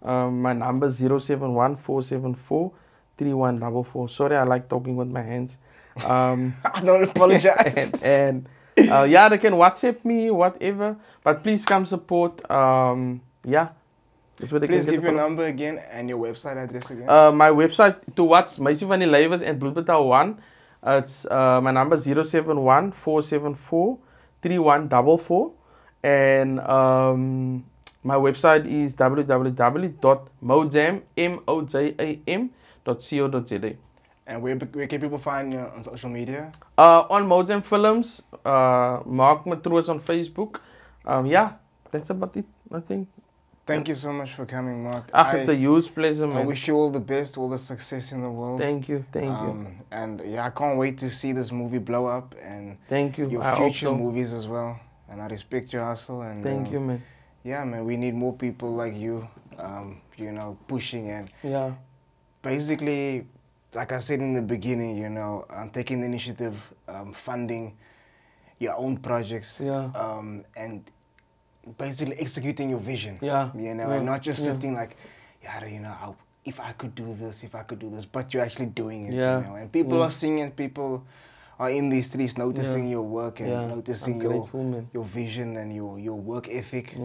My number is 071-474-3144. Sorry, I like talking with my hands. I don't apologize. and yeah, they can WhatsApp me, whatever. But please come support. Yeah. Please give your number again and your website address again. My website to watch Meisie van die Lewens and Bloed Betaal 1. It's my number is 071-474-3144. And my website is www.mojam.co.za. And where can people find you on social media? On Mojam Films, Mark Matroos on Facebook. Yeah, that's about it, I think. Thank you so much for coming, Mark. It's a huge pleasure, man. I wish you all the best, all the success in the world. Thank you, thank you. And yeah, I can't wait to see this movie blow up and thank you. Your future movies as well. And I respect your hustle. And thank you, man. Yeah, man, we need more people like you, you know, pushing and basically, like I said in the beginning, you know, taking the initiative, funding your own projects, and basically executing your vision, you know, and not just sitting like, yeah, you know, if I could do this, but you're actually doing it, you know, and people are seeing it, people are in these streets noticing your work and noticing your vision and your work ethic.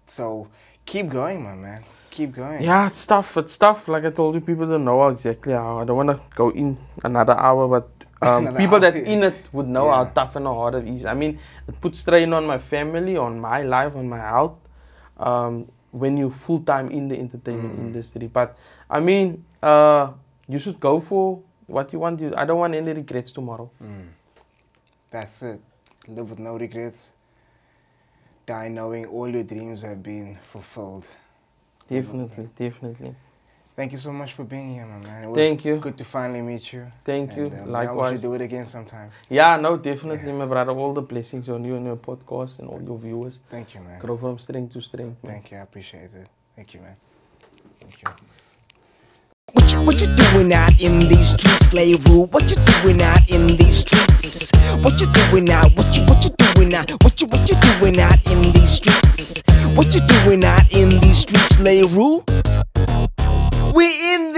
So keep going, my man. Keep going. Yeah, it's tough. It's tough. Like I told you, people don't know exactly how. I don't want to go in another hour, but people that's in it would know how tough and how hard it is. I mean, it puts strain on my family, on my life, on my health, when you're full-time in the entertainment industry. But, I mean, you should go for what you want. I don't want any regrets tomorrow. That's it. Live with no regrets. Die knowing all your dreams have been fulfilled. Definitely, definitely. Thank you so much for being here, my man. It was good to finally meet you. Thank you. Likewise. We should do it again sometime. Yeah, no, definitely, my brother. All the blessings on you and your podcast and all your viewers. Thank you, man. Grow from strength to strength, man. Thank you. I appreciate it. Thank you, man. Thank you. What you doing out in these streets, Leroy? What you doing out in these streets? What you doing out? What you doing out? What you doing out in these streets? What you doing out in these streets, Leroy? We in